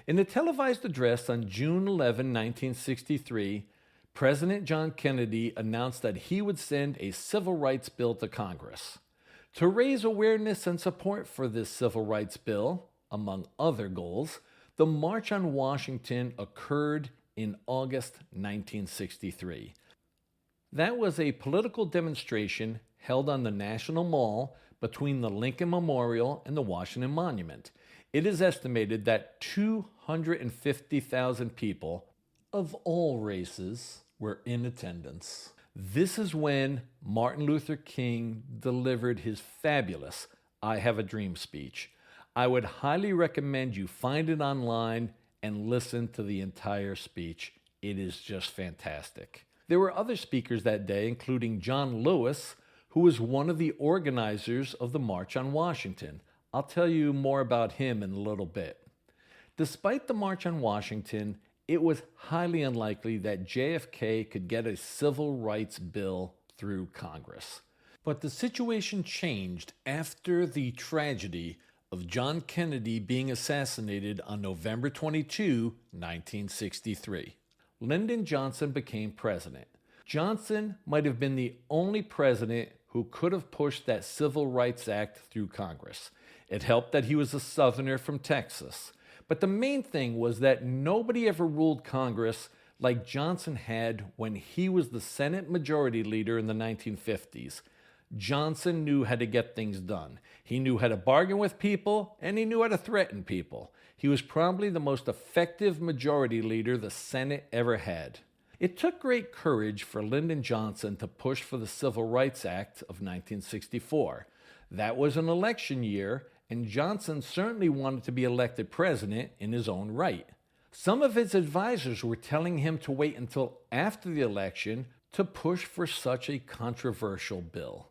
In a televised address on June 11, 1963, President John Kennedy announced that he would send a civil rights bill to Congress. To raise awareness and support for this civil rights bill, among other goals, the March on Washington occurred in August 1963. That was a political demonstration held on the National Mall between the Lincoln Memorial and the Washington Monument. It is estimated that 250,000 people of all races were in attendance. This is when Martin Luther King delivered his fabulous "I Have a Dream" speech. I would highly recommend you find it online and listen to the entire speech. It is just fantastic. There were other speakers that day, including John Lewis, who was one of the organizers of the March on Washington. I'll tell you more about him in a little bit. Despite the March on Washington, it was highly unlikely that JFK could get a civil rights bill through Congress. But the situation changed after the tragedy of John Kennedy being assassinated on November 22, 1963. Lyndon Johnson became president. Johnson might have been the only president who could have pushed that Civil Rights Act through Congress. It helped that he was a Southerner from Texas. But the main thing was that nobody ever ruled Congress like Johnson had when he was the Senate Majority Leader in the 1950s. Johnson knew how to get things done. He knew how to bargain with people, and he knew how to threaten people. He was probably the most effective Majority Leader the Senate ever had. It took great courage for Lyndon Johnson to push for the Civil Rights Act of 1964. That was an election year, and Johnson certainly wanted to be elected president in his own right. Some of his advisors were telling him to wait until after the election to push for such a controversial bill.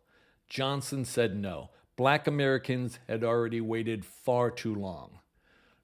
Johnson said no. Black Americans had already waited far too long.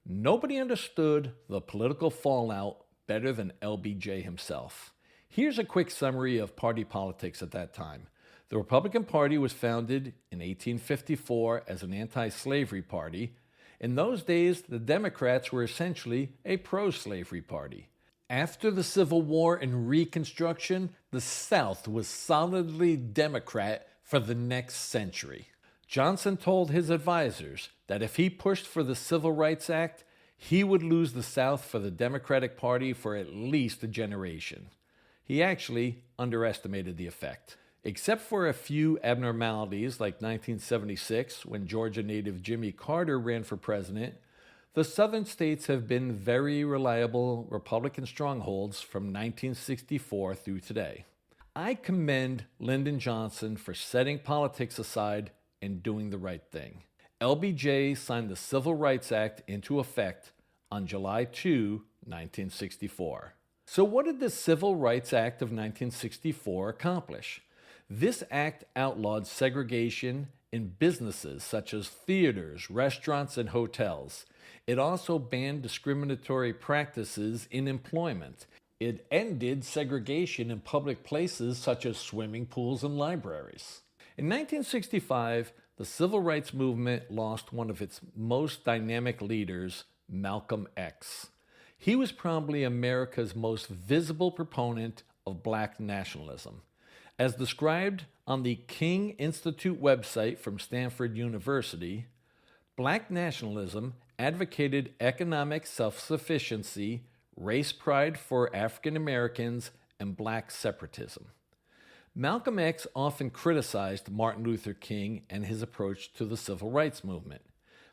Nobody understood the political fallout better than LBJ himself. Here's a quick summary of party politics at that time. The Republican Party was founded in 1854 as an anti-slavery party. In those days, the Democrats were essentially a pro-slavery party. After the Civil War and Reconstruction, the South was solidly Democrat for the next century. Johnson told his advisors that if he pushed for the Civil Rights Act, he would lose the South for the Democratic Party for at least a generation. He actually underestimated the effect. Except for a few abnormalities like 1976, when Georgia native Jimmy Carter ran for president, the southern states have been very reliable Republican strongholds from 1964 through today. I commend Lyndon Johnson for setting politics aside and doing the right thing. LBJ signed the Civil Rights Act into effect on July 2, 1964. So what did the Civil Rights Act of 1964 accomplish? This act outlawed segregation in businesses such as theaters, restaurants, and hotels. It also banned discriminatory practices in employment. It ended segregation in public places such as swimming pools and libraries. In 1965, the civil rights movement lost one of its most dynamic leaders, Malcolm X. He was probably America's most visible proponent of black nationalism. As described on the King Institute website from Stanford University, black nationalism advocated economic self-sufficiency, race pride for African Americans, and black separatism. Malcolm X often criticized Martin Luther King and his approach to the civil rights movement.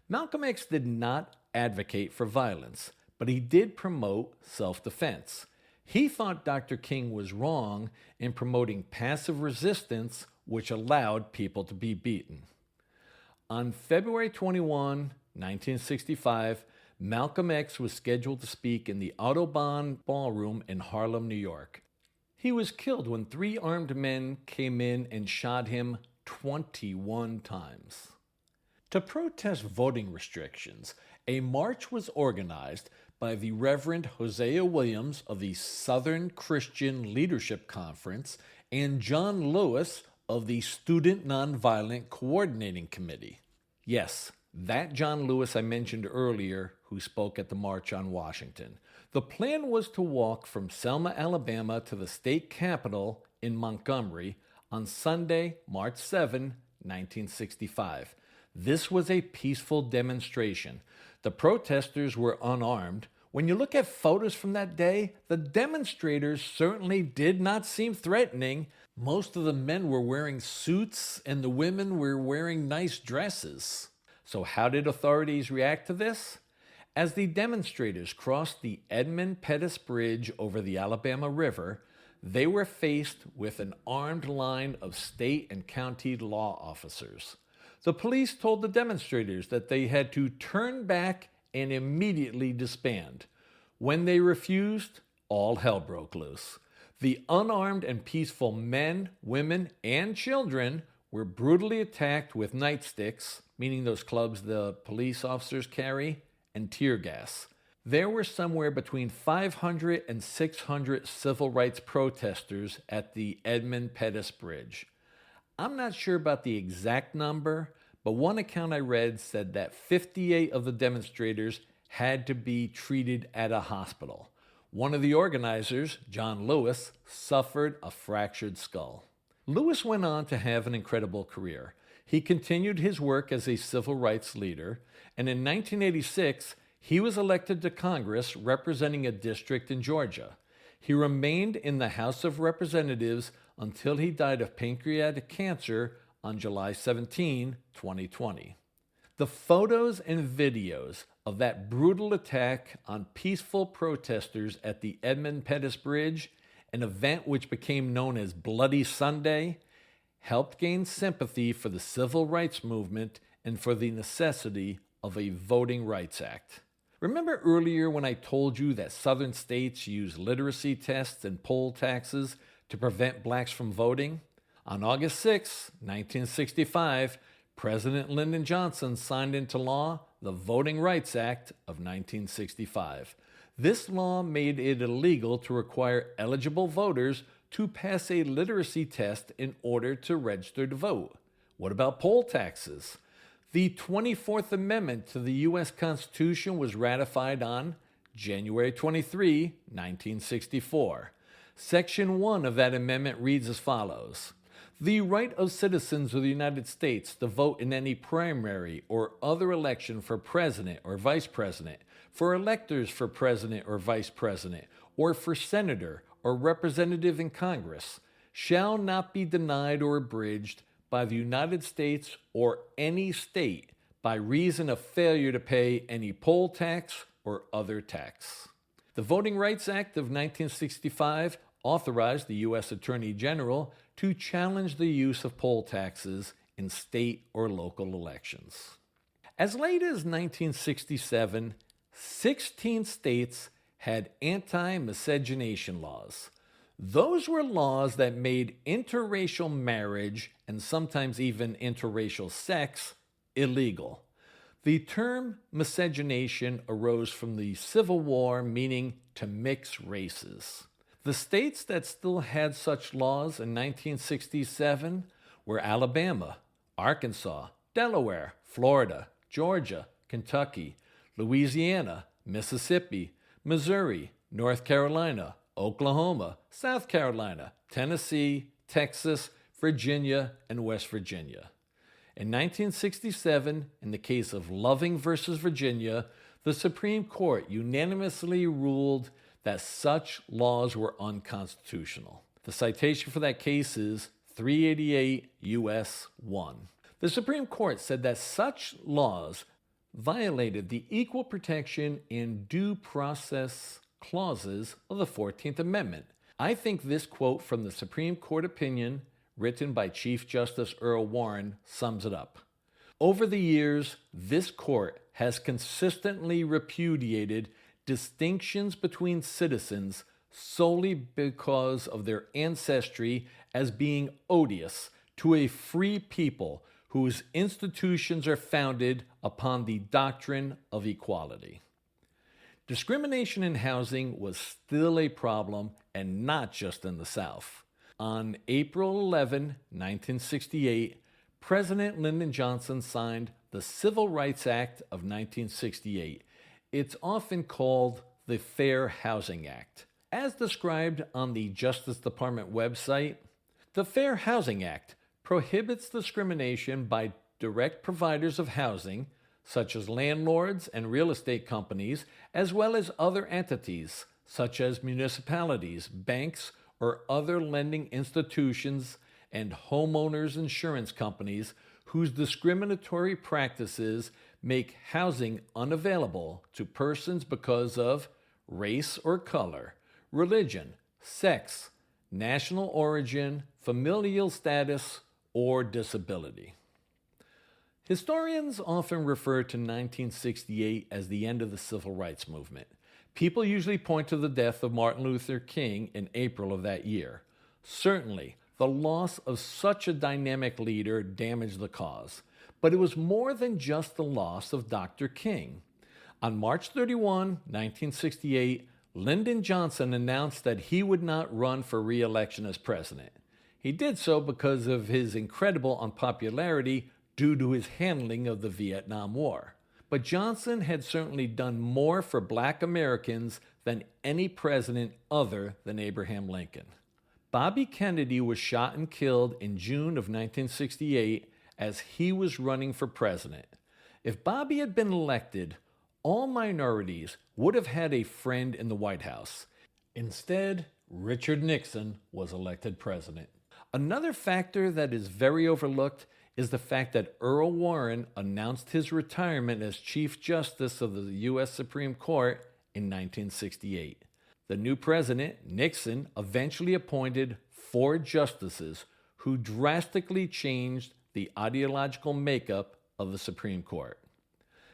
Malcolm X did not advocate for violence, but he did promote self-defense. He thought Dr. King was wrong in promoting passive resistance, which allowed people to be beaten. On February 21, 1965, Malcolm X was scheduled to speak in the Audubon Ballroom in Harlem, New York. He was killed when 3 armed men came in and shot him 21 times. To protest voting restrictions, a march was organized by the Reverend Hosea Williams of the Southern Christian Leadership Conference and John Lewis of the Student Nonviolent Coordinating Committee. Yes, that John Lewis I mentioned earlier who spoke at the March on Washington. The plan was to walk from Selma, Alabama to the state capitol in Montgomery on Sunday, March 7, 1965. This was a peaceful demonstration. The protesters were unarmed. When you look at photos from that day, the demonstrators certainly did not seem threatening. Most of the men were wearing suits and the women were wearing nice dresses. So how did authorities react to this? As the demonstrators crossed the Edmund Pettus Bridge over the Alabama River, they were faced with an armed line of state and county law officers. The police told the demonstrators that they had to turn back and immediately disband. When they refused, all hell broke loose. The unarmed and peaceful men, women, and children were brutally attacked with nightsticks, meaning those clubs the police officers carry, and tear gas. There were somewhere between 500 and 600 civil rights protesters at the Edmund Pettus Bridge. I'm not sure about the exact number, but one account I read said that 58 of the demonstrators had to be treated at a hospital. One of the organizers, John Lewis, suffered a fractured skull. Lewis went on to have an incredible career. He continued his work as a civil rights leader, and in 1986, he was elected to Congress representing a district in Georgia. He remained in the House of Representatives until he died of pancreatic cancer on July 17, 2020. The photos and videos of that brutal attack on peaceful protesters at the Edmund Pettus Bridge, an event which became known as Bloody Sunday, helped gain sympathy for the civil rights movement and for the necessity of a Voting Rights Act. Remember earlier when I told you that southern states use literacy tests and poll taxes to prevent blacks from voting? On August 6, 1965, President Lyndon Johnson signed into law the Voting Rights Act of 1965. This law made it illegal to require eligible voters to pass a literacy test in order to register to vote. What about poll taxes? The 24th Amendment to the U.S. Constitution was ratified on January 23, 1964. Section 1 of that amendment reads as follows: "The right of citizens of the United States to vote in any primary or other election for president or vice president, for electors for president or vice president, or for senator or representative in Congress, shall not be denied or abridged by the United States or any state by reason of failure to pay any poll tax or other tax." The Voting Rights Act of 1965 authorized the U.S. Attorney General to challenge the use of poll taxes in state or local elections. As late as 1967, 16 states had anti-miscegenation laws. Those were laws that made interracial marriage, and sometimes even interracial sex, illegal. The term miscegenation arose from the Civil War, meaning to mix races. The states that still had such laws in 1967 were Alabama, Arkansas, Delaware, Florida, Georgia, Kentucky, Louisiana, Mississippi, Missouri, North Carolina, Oklahoma, South Carolina, Tennessee, Texas, Virginia, and West Virginia. In 1967, in the case of Loving versus Virginia, the Supreme Court unanimously ruled that such laws were unconstitutional. The citation for that case is 388 U.S. 1. The Supreme Court said that such laws violated the equal protection and due process clauses of the 14th Amendment. I think this quote from the Supreme Court opinion, written by Chief Justice Earl Warren, sums it up. Over the years, this court has consistently repudiated distinctions between citizens solely because of their ancestry as being odious to a free people whose institutions are founded upon the doctrine of equality. Discrimination in housing was still a problem, and not just in the South. On April 11, 1968, President Lyndon Johnson signed the Civil Rights Act of 1968. It's often called the Fair Housing Act. As described on the Justice Department website, the Fair Housing Act prohibits discrimination by direct providers of housing, such as landlords and real estate companies, as well as other entities, such as municipalities, banks, or other lending institutions and homeowners insurance companies whose discriminatory practices make housing unavailable to persons because of race or color, religion, sex, national origin, familial status, or disability. Historians often refer to 1968 as the end of the Civil Rights Movement. People usually point to the death of Martin Luther King in April of that year. Certainly, the loss of such a dynamic leader damaged the cause, but it was more than just the loss of Dr. King. On March 31, 1968, Lyndon Johnson announced that he would not run for re-election as president. He did so because of his incredible unpopularity due to his handling of the Vietnam War. But Johnson had certainly done more for Black Americans than any president other than Abraham Lincoln. Bobby Kennedy was shot and killed in June of 1968 as he was running for president. If Bobby had been elected, all minorities would have had a friend in the White House. Instead, Richard Nixon was elected president. Another factor that is very overlooked is the fact that Earl Warren announced his retirement as Chief Justice of the U.S. Supreme Court in 1968. The new president, Nixon, eventually appointed 4 justices who drastically changed the ideological makeup of the Supreme Court.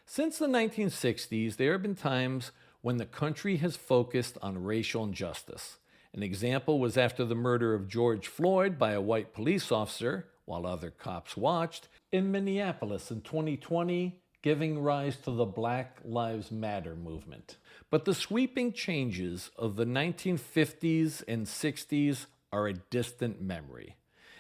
Since the 1960s, there have been times when the country has focused on racial injustice. An example was after the murder of George Floyd by a white police officer, while other cops watched, in Minneapolis in 2020, giving rise to the Black Lives Matter movement. But the sweeping changes of the 1950s and 60s are a distant memory.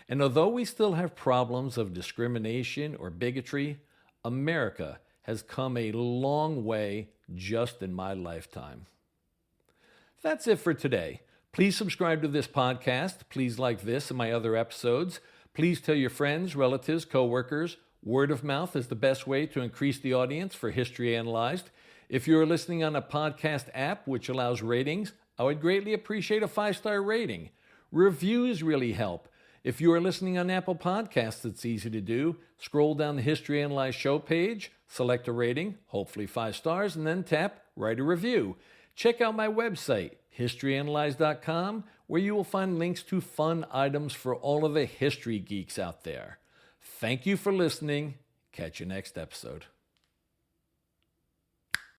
And although we still have problems of discrimination or bigotry, America has come a long way just in my lifetime. That's it for today. Please subscribe to this podcast. Please like this and my other episodes. Please tell your friends, relatives, coworkers. Word of mouth is the best way to increase the audience for History Analyzed. If you're listening on a podcast app which allows ratings, I would greatly appreciate a 5-star rating. Reviews really help. If you are listening on Apple Podcasts, it's easy to do. Scroll down the History Analyzed show page, select a rating, hopefully 5 stars, and then tap Write a Review. Check out my website, historyanalyzed.com, where you will find links to fun items for all of the history geeks out there. Thank you for listening. Catch you next episode.